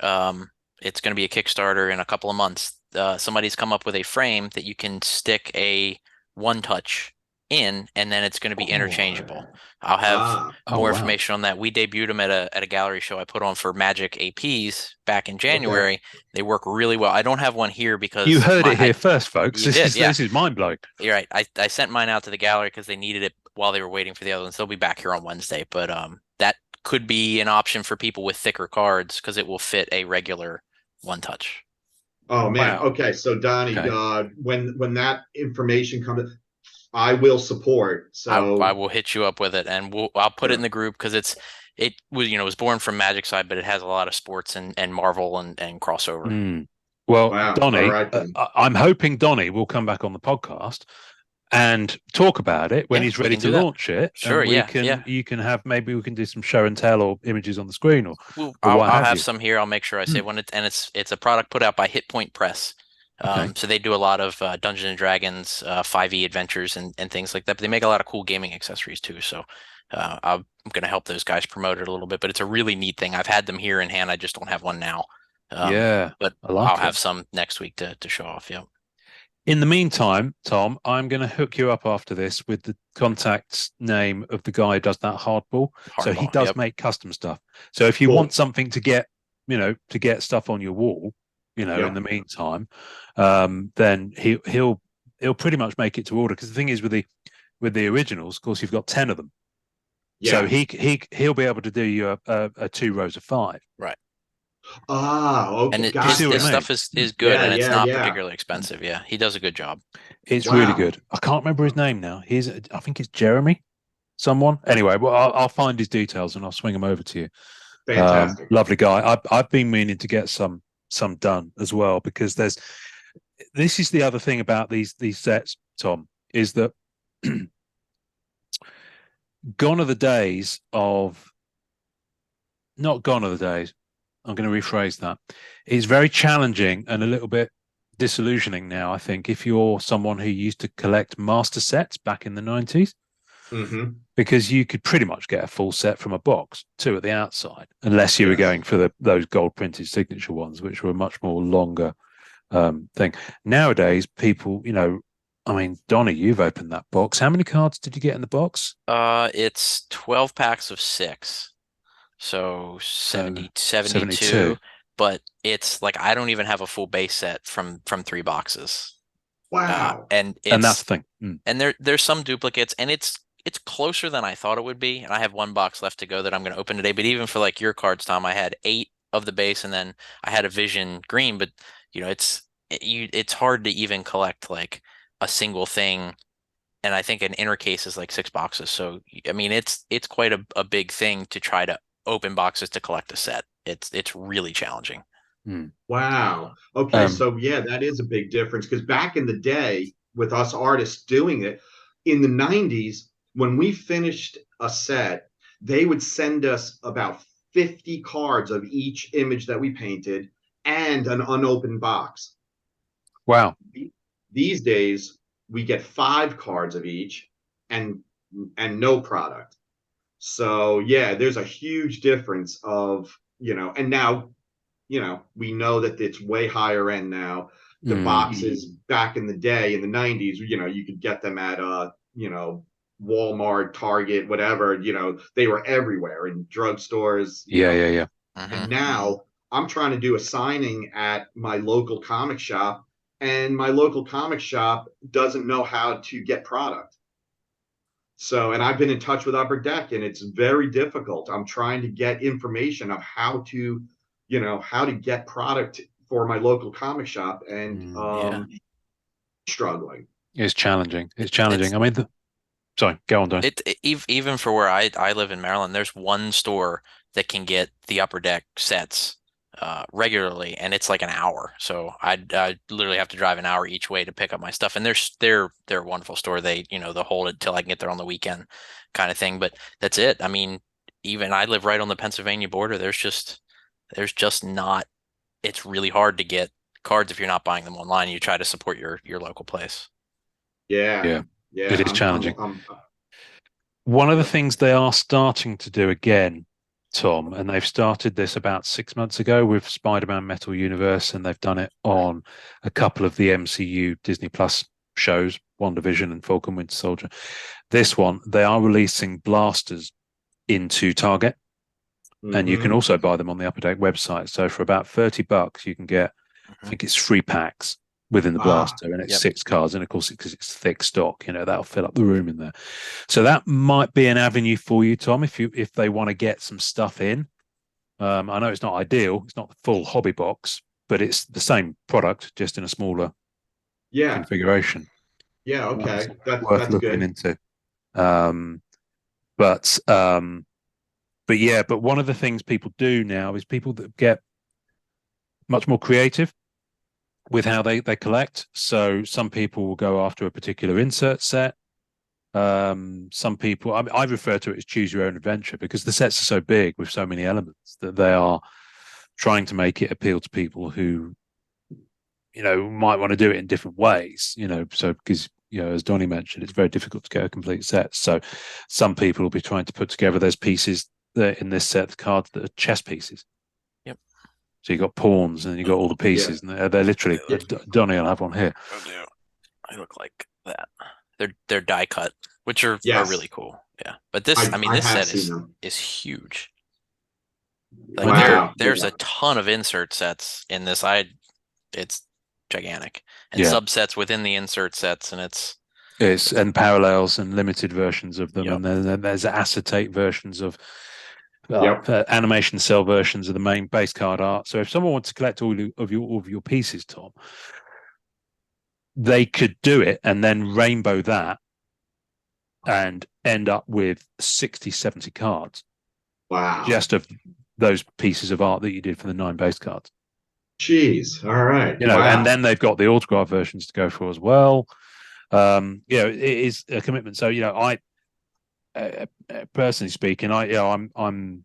It's going to be a Kickstarter in a couple of months. Somebody's come up with a frame that you can stick a one touch in, and then it's going to be interchangeable. I'll have more information on that. We debuted them at a gallery show I put on for Magic APs back in January. Okay. They work really well. I don't have one here because you heard it here first, folks. This is mind blowing. You're right. I sent mine out to the gallery because they needed it while they were waiting for the other ones. They'll be back here on Wednesday, but that could be an option for people with thicker cards because it will fit a regular one touch. Oh man. Wow. Okay. So Donnie, when that information comes, I will support. So I will hit you up with it, and I'll put it in the group because it was born from Magic side, but it has a lot of sports and Marvel and crossover. Well, wow. Donnie, I'm hoping Donnie will come back on the podcast and talk about it when he's ready to launch it. Sure, and you can have, maybe we can do some show and tell or images on the screen, or I'll have some here. I'll make sure I say when it's a product put out by Hit Point Press. So they do a lot of Dungeons and Dragons, 5e adventures and things like that. But they make a lot of cool gaming accessories too. So I'm going to help those guys promote it a little bit. But it's a really neat thing. I've had them here in hand. I just don't have one now. But I'll have some next week to show off. Yeah. In the meantime, Tom, I'm going to hook you up after this with the contact name of the guy who does that hardball. So he does make custom stuff. So if you want something to get, to get stuff on your wall, in the meantime, then he'll pretty much make it to order. Because the thing is with the originals, of course, you've got 10 of them. Yeah. So he'll be able to do you a 2 rows of 5. Right. Okay. And his stuff is good, and it's not particularly expensive. Yeah, he does a good job. It's really good. I can't remember his name now. I think it's Jeremy, someone. Anyway, well, I'll find his details and I'll swing them over to you. Fantastic. Lovely guy. I've been meaning to get some done as well, because this is the other thing about these sets, Tom, is that gone are the days of. Not gone are the days. I'm going to rephrase that. It's very challenging and a little bit disillusioning now, I think, if you're someone who used to collect master sets back in the 90s, because you could pretty much get a full set from a box, 2 at the outside, unless you were going for those gold printed signature ones, which were a much more longer thing. Nowadays, people, Donnie, you've opened that box. How many cards did you get in the box? It's 12 packs of 6. So 72, but it's like I don't even have a full base set from 3 boxes. Wow. And that's the thing. And there's some duplicates, and it's closer than I thought it would be. And I have 1 box left to go that I'm going to open today. But even for like your cards, Tom, I had 8 of the base, and then I had a Vision Green. But it's hard to even collect like a single thing. And I think an inner case is like 6 boxes. So I mean, it's quite a big thing to try to open boxes to collect a set. It's really challenging. Wow. Okay. So that is a big difference, because back in the day with us artists doing it in the 90s, when we finished a set, they would send us about 50 cards of each image that we painted and an unopened box. Wow. These days we get 5 cards of each and no product. So there's a huge difference of, and now, we know that it's way higher end now. The boxes back in the day in the 90s, you could get them at Walmart, Target, whatever, they were everywhere in drugstores. Yeah. And now I'm trying to do a signing at my local comic shop, and my local comic shop doesn't know how to get product. So, and I've been in touch with Upper Deck, and it's very difficult. I'm trying to get information of how to, how to get product for my local comic shop, and struggling. It's challenging. It's challenging. I mean, sorry, go on, Don. Even for where I live in Maryland, there's one store that can get the Upper Deck sets regularly, and it's like an hour. So I literally have to drive an hour each way to pick up my stuff. And they're a wonderful store. They they'll hold it till I can get there on the weekend, kind of thing. But that's it. I mean, even I live right on the Pennsylvania border. There's just not. It's really hard to get cards if you're not buying them online. You try to support your local place. Yeah. It is challenging. One of the things they are starting to do again, Tom, and they've started this about 6 months ago with Spider-Man Metal Universe, and they've done it on a couple of the MCU Disney Plus shows, WandaVision and Falcon Winter Soldier. This one, they are releasing blasters into Target, and you can also buy them on the Upper Deck website. So for about $30, you can get, I think it's 3 packs within the blaster, and it's 6 cards, and of course because it's thick stock, that'll fill up the room in there. So that might be an avenue for you, Tom, if they want to get some stuff in. I know it's not ideal, it's not the full hobby box, but it's the same product just in a smaller configuration. Okay, that's worth looking good. Into. But one of the things people do now is people that get much more creative with how they collect. So some people will go after a particular insert set. Some people, I refer to it as choose your own adventure, because the sets are so big with so many elements that they are trying to make it appeal to people who, might want to do it in different ways, so because, as Donny mentioned, it's very difficult to get a complete set. So some people will be trying to put together those pieces that in this set, the cards that are chess pieces. So you got pawns and you got all the pieces, and they're literally. Donny, I'll have one here. Oh, I look like that. They're die cut, which are really cool. Yeah, but this set is huge. Like there's a ton of insert sets in this. It's gigantic, and subsets within the insert sets, and it's parallels and limited versions of them, and then there's acetate versions of. Animation cell versions of the main base card art. So if someone wants to collect all of your pieces, Tom, they could do it and then rainbow that and end up with 60, 70 cards. Wow. Just of those pieces of art that you did for the 9 base cards. Jeez. All right. And then they've got the autograph versions to go for as well. It is a commitment. So, I personally speaking, I'm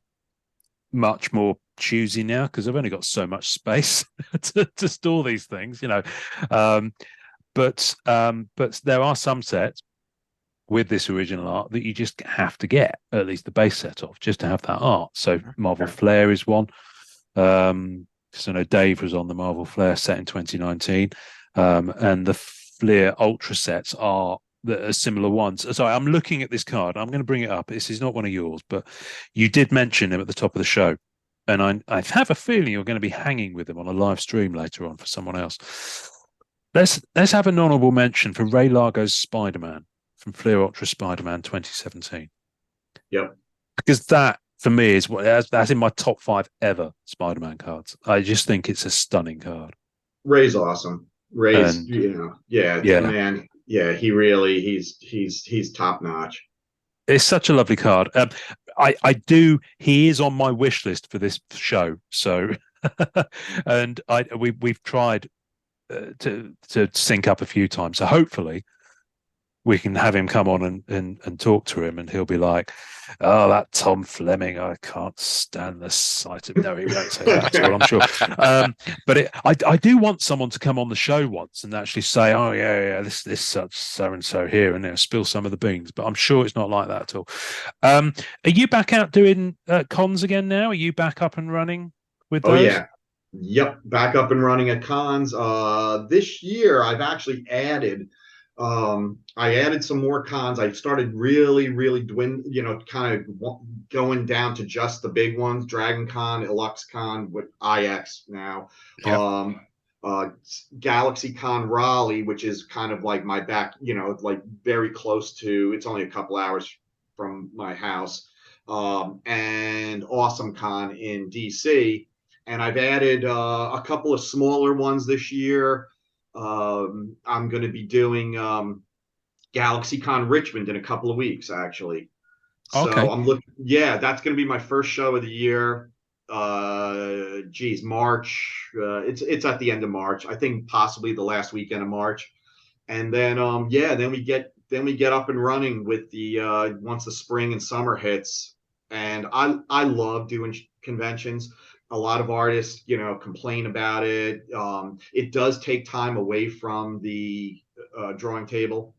much more choosy now because I've only got so much space to store these things, but there are some sets with this original art that you just have to get at least the base set of just to have that art. So Marvel Flair is one. So I know Dave was on the Marvel Flair set in 2019, and the Flair Ultra sets are the similar ones. Sorry, I'm looking at this card. I'm going to bring it up. This is not one of yours, but you did mention him at the top of the show, and I have a feeling you're going to be hanging with him on a live stream later on for someone else. Let's have an honourable mention for Ray Largo's Spider-Man from Flair Ultra Spider-Man 2017. Yep. Because that for me that's in my top 5 ever Spider-Man cards. I just think it's a stunning card. Ray's awesome. Ray's, man. Yeah, he really he's top notch. It's such a lovely card. He is on my wish list for this show. So, and we've tried to sync up a few times. So hopefully we can have him come on and talk to him, and he'll be like, "Oh, that Tom Fleming, I can't stand the sight of." No, he won't say that at all, I'm sure. But I do want someone to come on the show once and actually say, "Oh yeah, this such so and so here," and spill some of the beans. But I'm sure it's not like that at all. Are you back out doing cons again now? Are you back up and running with those? Oh yeah. Yep, back up and running at cons. This year I've actually added I added some more cons. I started really, really kind of going down to just the big ones: Dragon Con, Ilux Con, with IX now. Yeah. Galaxy Con Raleigh, which is kind of like my back, like very close to. It's only a couple hours from my house. And Awesome Con in DC. And I've added a couple of smaller ones this year. I'm going to be doing GalaxyCon Richmond in a couple of weeks, actually. Okay. So I'm looking. Yeah, that's going to be my first show of the year. March. It's at the end of March. I think possibly the last weekend of March. And then then we get up and running with the once the spring and summer hits. And I love doing conventions. A lot of artists, complain about it. It does take time away from the drawing table,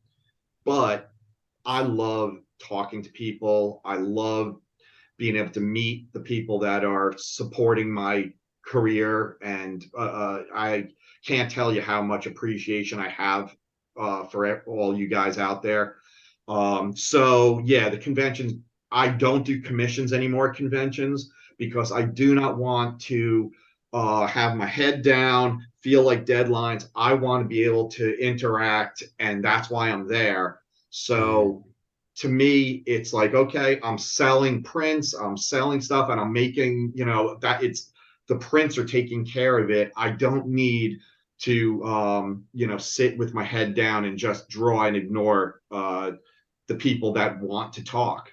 but I love talking to people. I love being able to meet the people that are supporting my career, and I can't tell you how much appreciation I have for all you guys out there. So yeah, the conventions. I don't do commissions anymore. Conventions, because I do not want to have my head down, feel like deadlines. I want to be able to interact, and that's why I'm there. So to me, it's like, okay, I'm selling prints, I'm selling stuff, and I'm making, that it's the prints are taking care of it. I don't need to, sit with my head down and just draw and ignore the people that want to talk.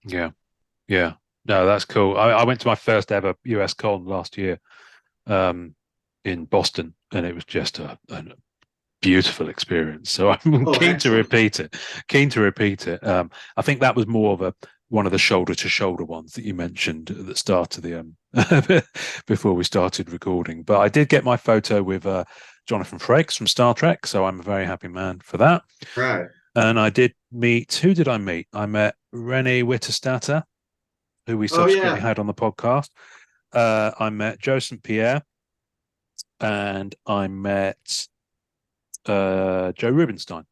Yeah. Yeah. No, that's cool. I went to my first ever US con last year in Boston, and it was just a beautiful experience. So I'm keen to repeat it. Keen to repeat it. I think that was more of one of the shoulder to shoulder ones that you mentioned at the start of the before we started recording. But I did get my photo with Jonathan Frakes from Star Trek, so I'm a very happy man for that. Right. And I did meet. Who did I meet? I met Renee Witterstatter, who we subsequently had on the podcast. I met Joe St. Pierre, and I met Joe Rubinstein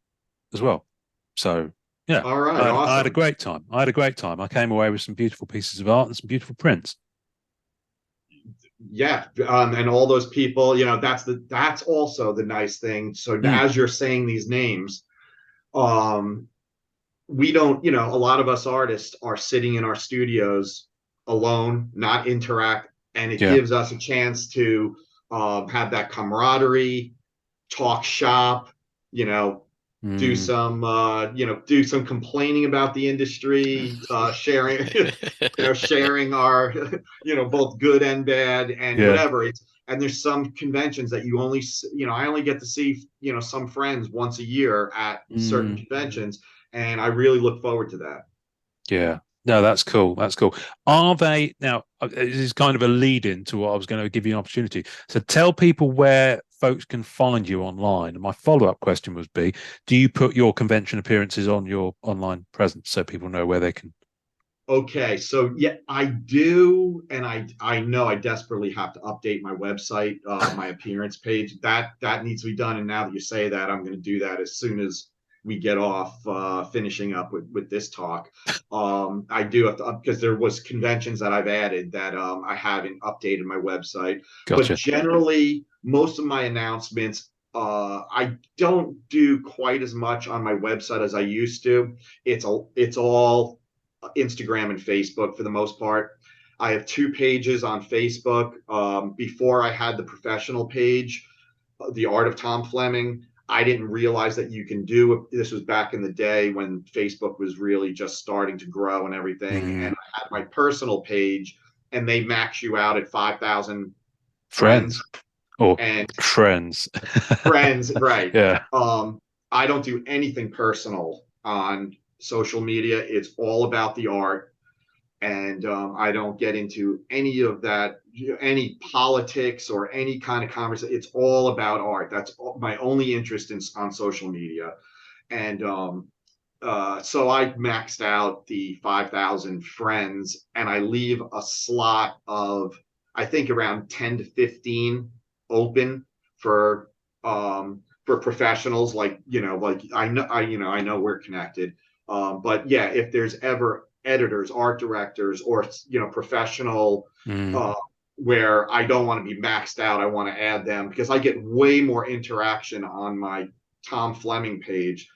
as well. So yeah, all right, I had a awesome. great time. I came away with some beautiful pieces of art and some beautiful prints. Yeah, and all those people, that's also the nice thing. So as you're saying these names, we don't, a lot of us artists are sitting in our studios alone, not interact, and it gives us a chance to have that camaraderie, talk shop, do some do some complaining about the industry, sharing sharing our both good and bad, and whatever. And there's some conventions that you only I only get to see some friends once a year at certain conventions, and I really look forward to that. Yeah. No, that's cool. That's cool. Are they now? This is kind of a lead in to what I was going to give you an opportunity. So tell people where folks can find you online. And my follow-up question would be, do you put your convention appearances on your online presence so people know where they can? Okay, so yeah, I do, and I know I desperately have to update my website, my appearance page. That needs to be done, and now that you say that, I'm going to do that as soon as we get off finishing up with this talk. I do have to, because there was conventions that I've added that I haven't updated my website. Gotcha. But generally, most of my announcements, I don't do quite as much on my website as I used to. It's all Instagram and Facebook for the most part. I have 2 pages on Facebook. Before I had the professional page, The Art of Tom Fleming. I didn't realize that you can do this. Was back in the day when Facebook was really just starting to grow and everything. And I had my personal page, and they max you out at 5,000 friends. Friends, right? Yeah. I don't do anything personal on social media. It's all about the art, and I don't get into any of that, any politics or any kind of conversation. It's all about art. That's my only interest on social media. And so I maxed out the 5,000 friends, and I leave a slot of, I think, around 10 to 15 open for for professionals, like, like I know we're connected. But yeah, if there's ever editors, art directors, or professional, where I don't want to be maxed out, I want to add them, because I get way more interaction on my Tom Fleming page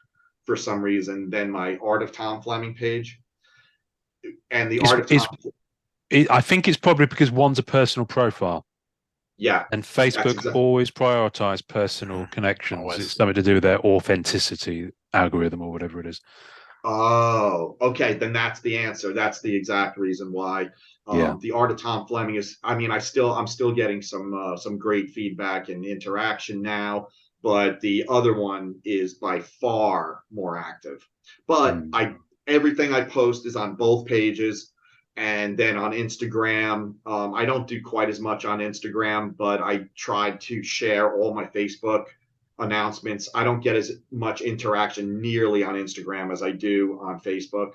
for some reason than my Art of Tom Fleming page. And the Art of Tom, I think it's probably because one's a personal profile. Yeah. And Facebook always prioritize personal connections. Always. It's something to do with their authenticity algorithm or whatever it is. Oh, okay. Then that's the answer. That's the exact reason why. The Art of Tom Fleming is, I mean, I'm still getting some great feedback and interaction now, but the other one is by far more active. But everything I post is on both pages. And then on Instagram, I don't do quite as much on Instagram, but I tried to share all my Facebook announcements. I don't get as much interaction nearly on Instagram as I do on Facebook.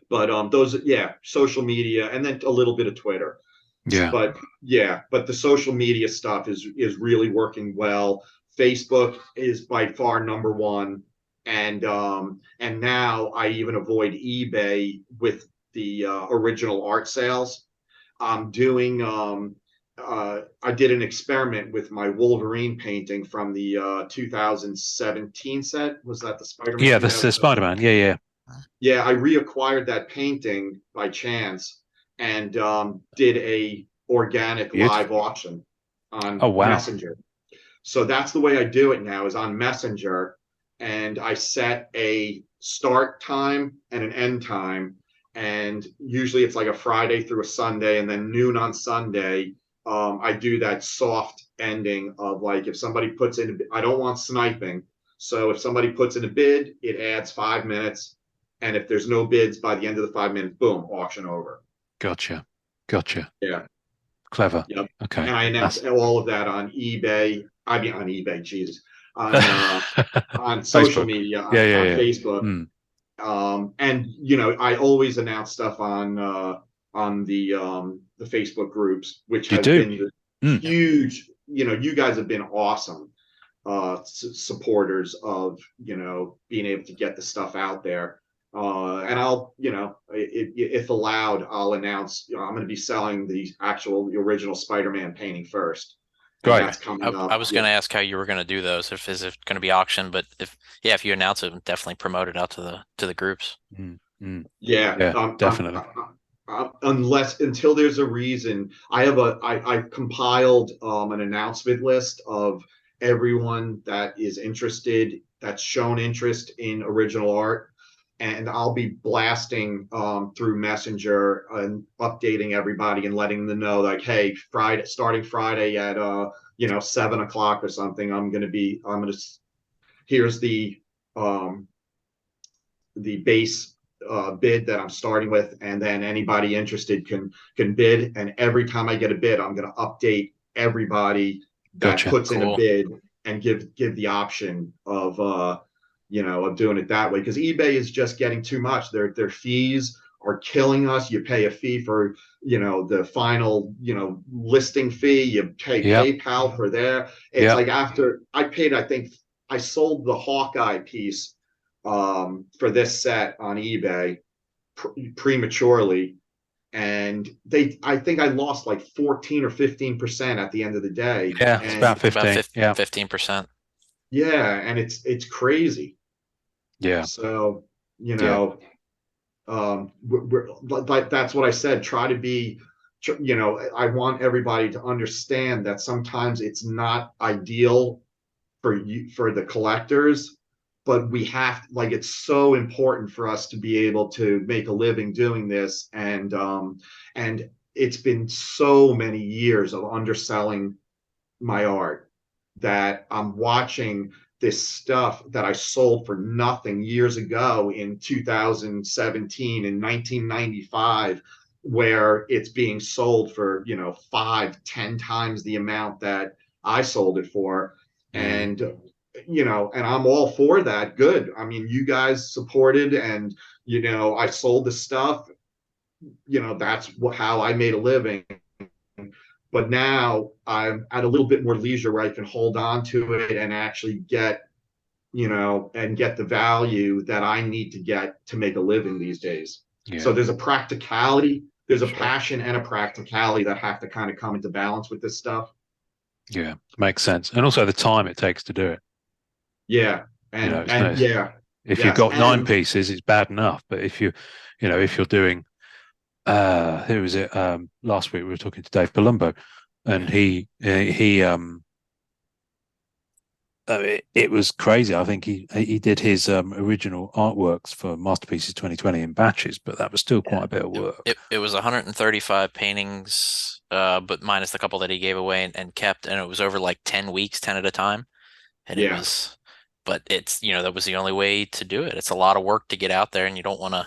But those, social media, and then a little bit of Twitter. Yeah. But the social media stuff is really working well. Facebook is by far number one, and now I even avoid eBay with the original art sales. I'm doing I did an experiment with my Wolverine painting from the 2017 set. Was that the Spider-Man? Yeah, that's the Spider-Man. Yeah. Yeah, I reacquired that painting by chance and did a organic live auction on Messenger. So that's the way I do it now, is on Messenger, and I set a start time and an end time, and usually it's like a Friday through a Sunday, and then noon on Sunday. I do that soft ending of, like, if somebody puts in, I don't want sniping. So if somebody puts in a bid, it adds 5 minutes. And if there's no bids by the end of the 5 minutes, boom, auction over. Gotcha. Yeah. Clever. Yep. Okay. And I announced all of that on eBay. I mean, on eBay, Jesus. On social media, on Facebook. And I always announce stuff on the Facebook groups, which has been huge. You guys have been awesome supporters of being able to get the stuff out there. And I'll, if allowed, I'll announce, I'm going to be selling the original Spider-Man painting first. Great. That's coming up. I was going to ask how you were going to do those. Is it going to be auction? But if you announce it, definitely promote it out to the groups. Yeah, definitely. Until there's a reason, I've compiled an announcement list of everyone that is interested, that's shown interest in original art. And I'll be blasting through Messenger and updating everybody and letting them know, like, hey, starting Friday at 7:00 or something, here's the base bid that I'm starting with, and then anybody interested can bid. And every time I get a bid, I'm going to update everybody that puts in a bid and give the option of doing it that way, because eBay is just getting too much. Their fees are killing us. You pay a fee for the final listing fee. You pay PayPal for there. It's like, after I paid, I think I sold the Hawkeye piece for this set on eBay prematurely, and I think I lost like 14 or 15% at the end of the day. Yeah, it's about 15%. Yeah, and it's crazy. Yeah. So that's what I said. Try to be, I want everybody to understand that sometimes it's not ideal for the collectors, but we have, like, it's so important for us to be able to make a living doing this. And it's been so many years of underselling my art that I'm watching this stuff that I sold for nothing years ago in 2017 and 1995, where it's being sold for 5-10 times the amount that I sold it for. And and I'm all for that. Good. I mean, you guys supported, and I sold the stuff. That's how I made a living. But now I'm at a little bit more leisure where I can hold on to it and actually get, and get the value that I need to get to make a living these days. Yeah. So there's a practicality, there's a Sure. passion and a practicality that have to kind of come into balance with this stuff. Yeah, makes sense. And also the time it takes to do it. Yeah. Yeah. If you've Yes. got 9 And pieces, it's bad enough. But if you're doing, who was it? Last week we were talking to Dave Palumbo, and it was crazy. I think he did his original artworks for Masterpieces 2020 in batches, but that was still quite a bit of work. It was 135 paintings, but minus the couple that he gave away and kept, and it was over like 10 weeks, 10 at a time. And Yeah. but it's, that was the only way to do it. It's a lot of work to get out there, and you don't want to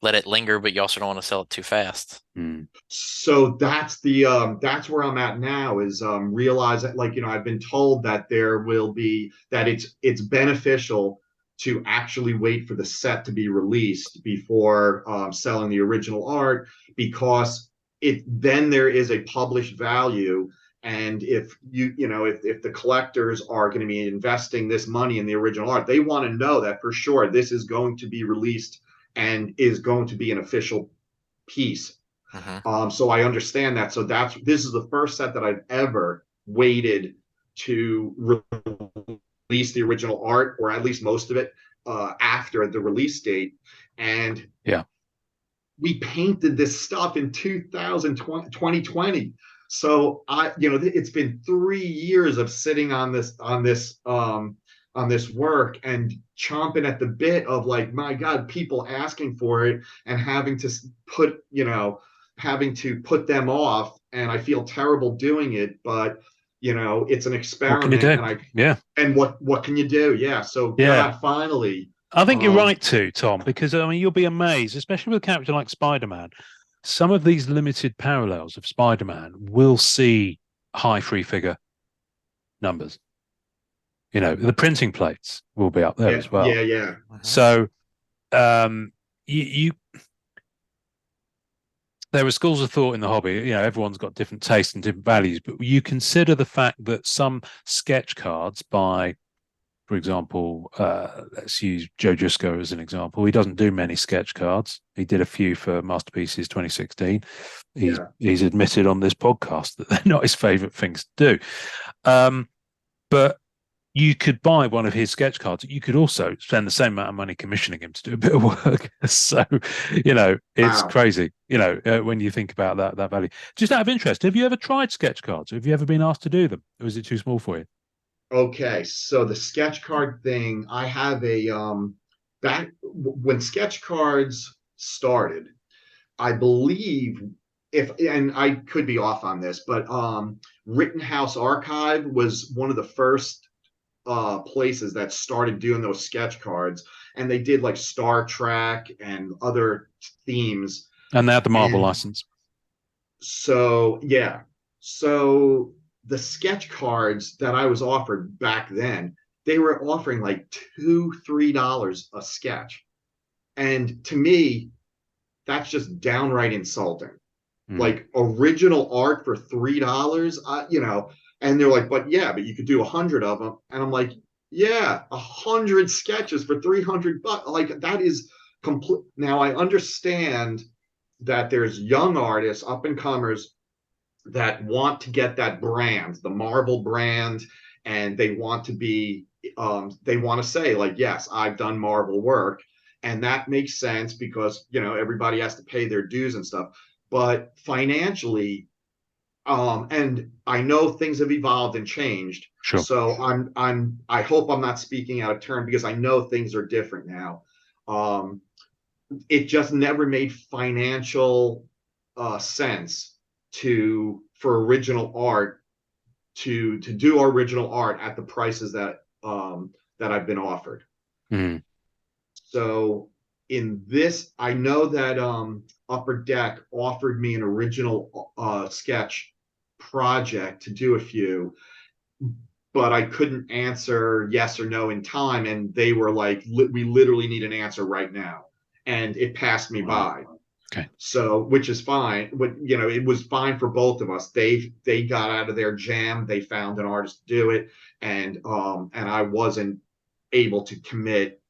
let it linger, but you also don't want to sell it too fast. So that's where I'm at now, is realize that, like, I've been told that it's beneficial to actually wait for the set to be released before selling the original art, because then there is a published value. And if if the collectors are going to be investing this money in the original art, they want to know that for sure this is going to be released and is going to be an official piece. So I understand that. So this is the first set that I've ever waited to release the original art, or at least most of it, after the release date. And yeah, we painted this stuff in 2020. So it's been 3 years of sitting on this work and chomping at the bit of, like, my God, people asking for it and having to put them off. And I feel terrible doing it, but it's an experiment. What can you do? And what can you do? Yeah. So yeah. God, finally. I think you're right too, Tom, because you'll be amazed, especially with a character like Spider-Man. Some of these limited parallels of Spider-Man will see high free figure numbers. The printing plates will be up there as well. Yeah. So, you there are schools of thought in the hobby. Everyone's got different tastes and different values, but you consider the fact that some sketch cards by, for example, let's use Joe Jusko as an example. He doesn't do many sketch cards. He did a few for Masterpieces 2016. He's admitted on this podcast that they're not his favorite things to do. But you could buy one of his sketch cards. You could also spend the same amount of money commissioning him to do a bit of work. So, it's crazy, when you think about that value. Just out of interest, have you ever tried sketch cards? Have you ever been asked to do them? Or is it too small for you? Okay, so the sketch card thing, I have back when sketch cards started, I believe, and I could be off on this, but Rittenhouse Archive was one of the first places that started doing those sketch cards, and they did like Star Trek and other themes. And they had the Marvel license. So yeah, so the sketch cards that I was offered back then, they were offering like $2-3 a sketch. And to me, that's just downright insulting. Like, original art for $3, and they're like, but you could do 100 of them. And I'm like, yeah, 100 sketches for $300. Like, that is complete. Now I understand that there's young artists, up and comers, that want to get that brand, the Marvel brand, and they want to say, like, yes, I've done Marvel work, and that makes sense because everybody has to pay their dues and stuff. But financially, and I know things have evolved and changed. Sure. So I hope I'm not speaking out of turn, because I know things are different now. It just never made financial sense for original art to do original art at the prices that I've been offered. So in this, I know that Upper Deck offered me an original sketch project to do a few, but I couldn't answer yes or no in time, and they were like, we literally need an answer right now, and it passed me by. Okay. So, which is fine. It was fine for both of us. They got out of their jam. They found an artist to do it, and I wasn't able to commit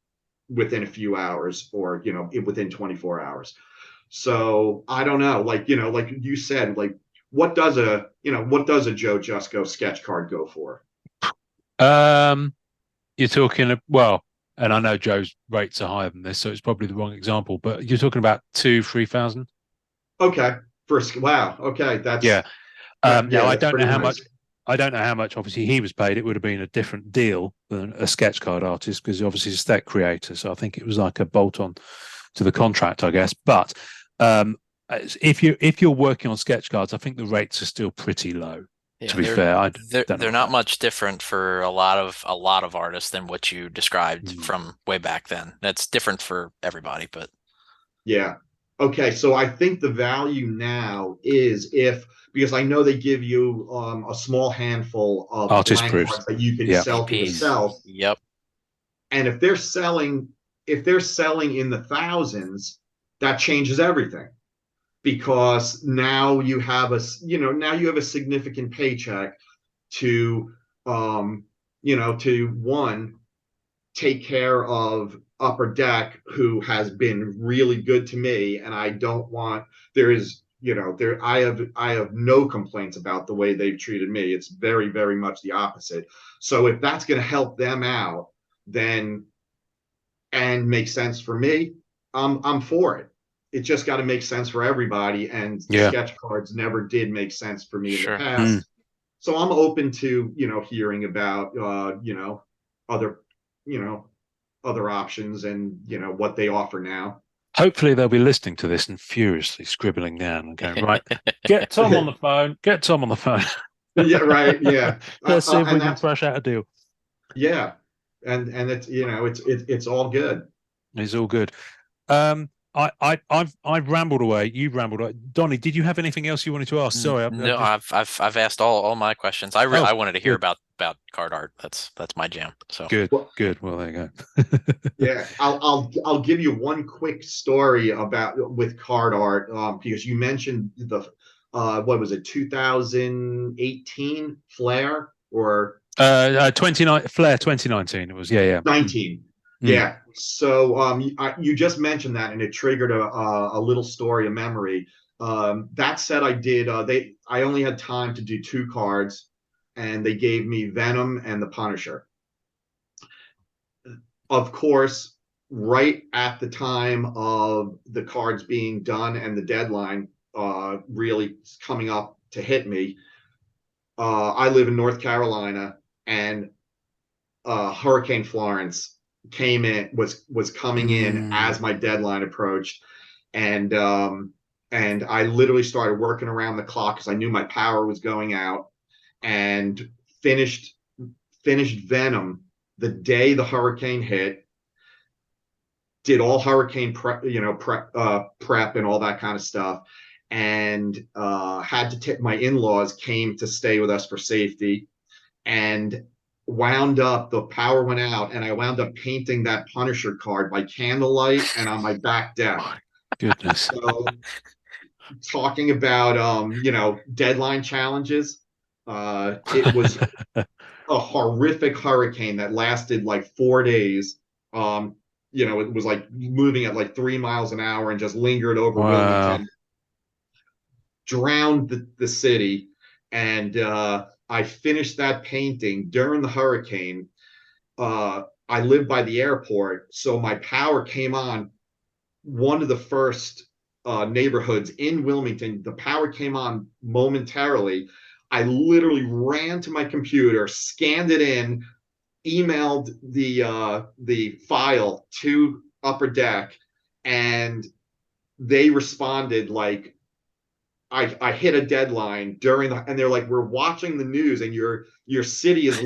within a few hours, or within 24 hours. So I don't know. Like you said, like what does a Joe Jusko sketch card go for? You're talking well, and I know Joe's rates are higher than this, so it's probably the wrong example. But you're talking about 2,000-3,000. Okay, wow. Okay, that's yeah. Now I that's don't know pretty how nice. much. I don't know how much. Obviously, he was paid. It would have been a different deal than a sketch card artist because obviously he's a set creator. So I think it was like a bolt on to the contract, I guess. But if you're working on sketch cards, I think the rates are still pretty low. Yeah, to be fair, they're not much different for a lot of artists than what you described from way back then. That's different for everybody, but yeah. Okay, so I think the value now is because I know they give you a small handful of artist blank proofs. cards that you can Yeah. sell to yourself. Yep. And if they're selling in the thousands, that changes everything, because now you have a significant paycheck to one, take care of Upper Deck, who has been really good to me, and I don't want there is there I have no complaints about the way they've treated me. It's very, very much the opposite. So if that's going to help them out, then and make sense for me, I'm for it. It just got to make sense for everybody, and sketch cards never did make sense for me in the past. So I'm open to hearing about other other options, and what they offer now. Hopefully they'll be listening to this and furiously scribbling down and going, right, get Tom on the phone. Get Tom on the phone. Yeah, right. Yeah. Let's see if we can thrash out a deal. Yeah. And it's it's all good. It's all good. I've rambled away. You've rambled away. Donny, did you have anything else you wanted to ask? Sorry, no, I've asked all my questions. I wanted to hear about card art. That's my jam. So good. Well, there you go. Yeah, I'll give you one quick story with card art, because you mentioned the what was it, 2018 Flair or 2019 it was. Yeah 19. Yeah. So you just mentioned that, and it triggered a little story, a memory. That said, I only had time to do 2 cards, and they gave me Venom and the Punisher. Of course, right at the time of the cards being done and the deadline really coming up to hit me, I live in North Carolina, and Hurricane Florence was coming in as my deadline approached, and I literally started working around the clock because I knew my power was going out, and finished Venom the day the hurricane hit. Did all hurricane prep and all that kind of stuff, and had to tip my in-laws came to stay with us for safety, and the power went out, and I wound up painting that Punisher card by candlelight and on my back deck. Goodness. So, talking about deadline challenges, it was a horrific hurricane that lasted like 4 days. It was like moving at like 3 miles an hour and just lingered over Wilmington, drowned the city, and I finished that painting during the hurricane. I live by the airport, so my power came on one of the first neighborhoods in Wilmington. The power came on momentarily. I literally ran to my computer, scanned it in, emailed the file to Upper Deck, and they responded like, I hit a deadline and they're like, we're watching the news and your city is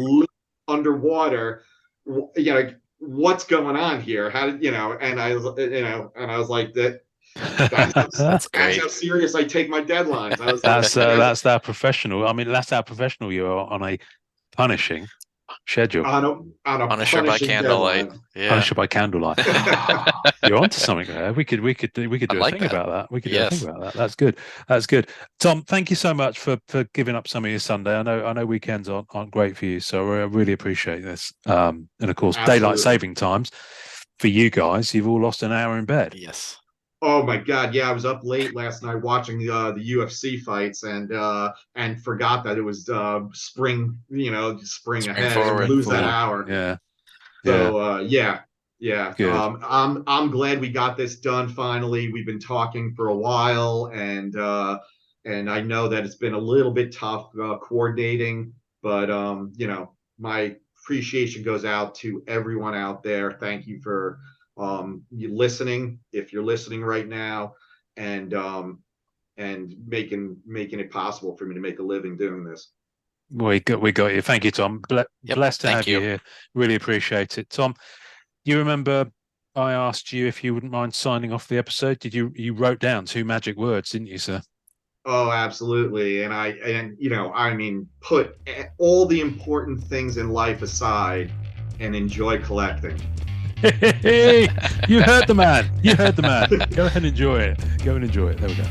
underwater. What's going on here? How did And I was like, that's great. That's how serious I take my deadlines. I was that's that professional. I mean, that's how professional you are on a punishing schedule. On a Punisher by candlelight. Yeah. Punisher by candlelight. You're onto something there. We could do a thing about that. We could do a thing about that. That's good. That's good. Tom, thank you so much for giving up some of your Sunday. I know weekends aren't great for you, so I really appreciate this. And of course, daylight saving times for you guys. You've all lost an hour in bed. Yes. Oh my God! Yeah, I was up late last night watching the UFC fights and forgot that it was spring. Spring ahead. Forward. Lose that hour. Yeah. So yeah. Good. I'm glad we got this done finally. We've been talking for a while, and I know that it's been a little bit tough coordinating, but my appreciation goes out to everyone out there. Thank you for you listening, if you're listening right now, and making it possible for me to make a living doing this. We got you. Thank you, Tom. Blessed to have you here. Really appreciate it, Tom. You remember I asked you if you wouldn't mind signing off the episode? Did you wrote down 2 magic words, didn't you, sir? Oh, absolutely. And put all the important things in life aside and enjoy collecting. Hey, you heard the man. Go ahead and enjoy it. There we go.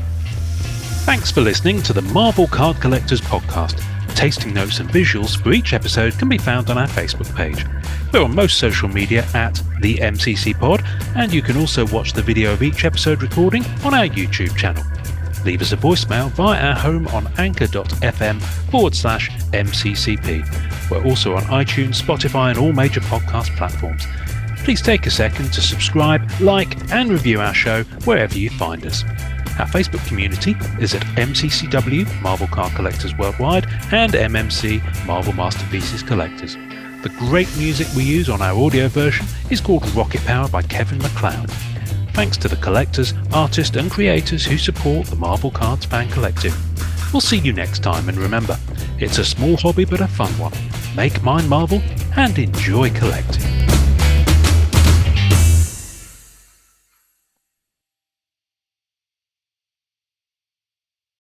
Thanks for listening to the Marvel Card Collectors Podcast. Tasting notes and visuals for each episode can be found on our Facebook page. We're on most social media at the MCC Pod, and you can also watch the video of each episode recording on our YouTube channel. Leave us a voicemail via our home on anchor.fm/MCCP. We're also on iTunes, Spotify, and all major podcast platforms. Please take a second to subscribe, like, and review our show wherever you find us. Our Facebook community is at MCCW Marvel Card Collectors Worldwide and MMC Marvel Masterpieces Collectors. The great music we use on our audio version is called Rocket Power by Kevin MacLeod. Thanks to the collectors, artists, and creators who support the Marvel Cards Fan Collective. We'll see you next time, and remember, it's a small hobby but a fun one. Make mine Marvel and enjoy collecting.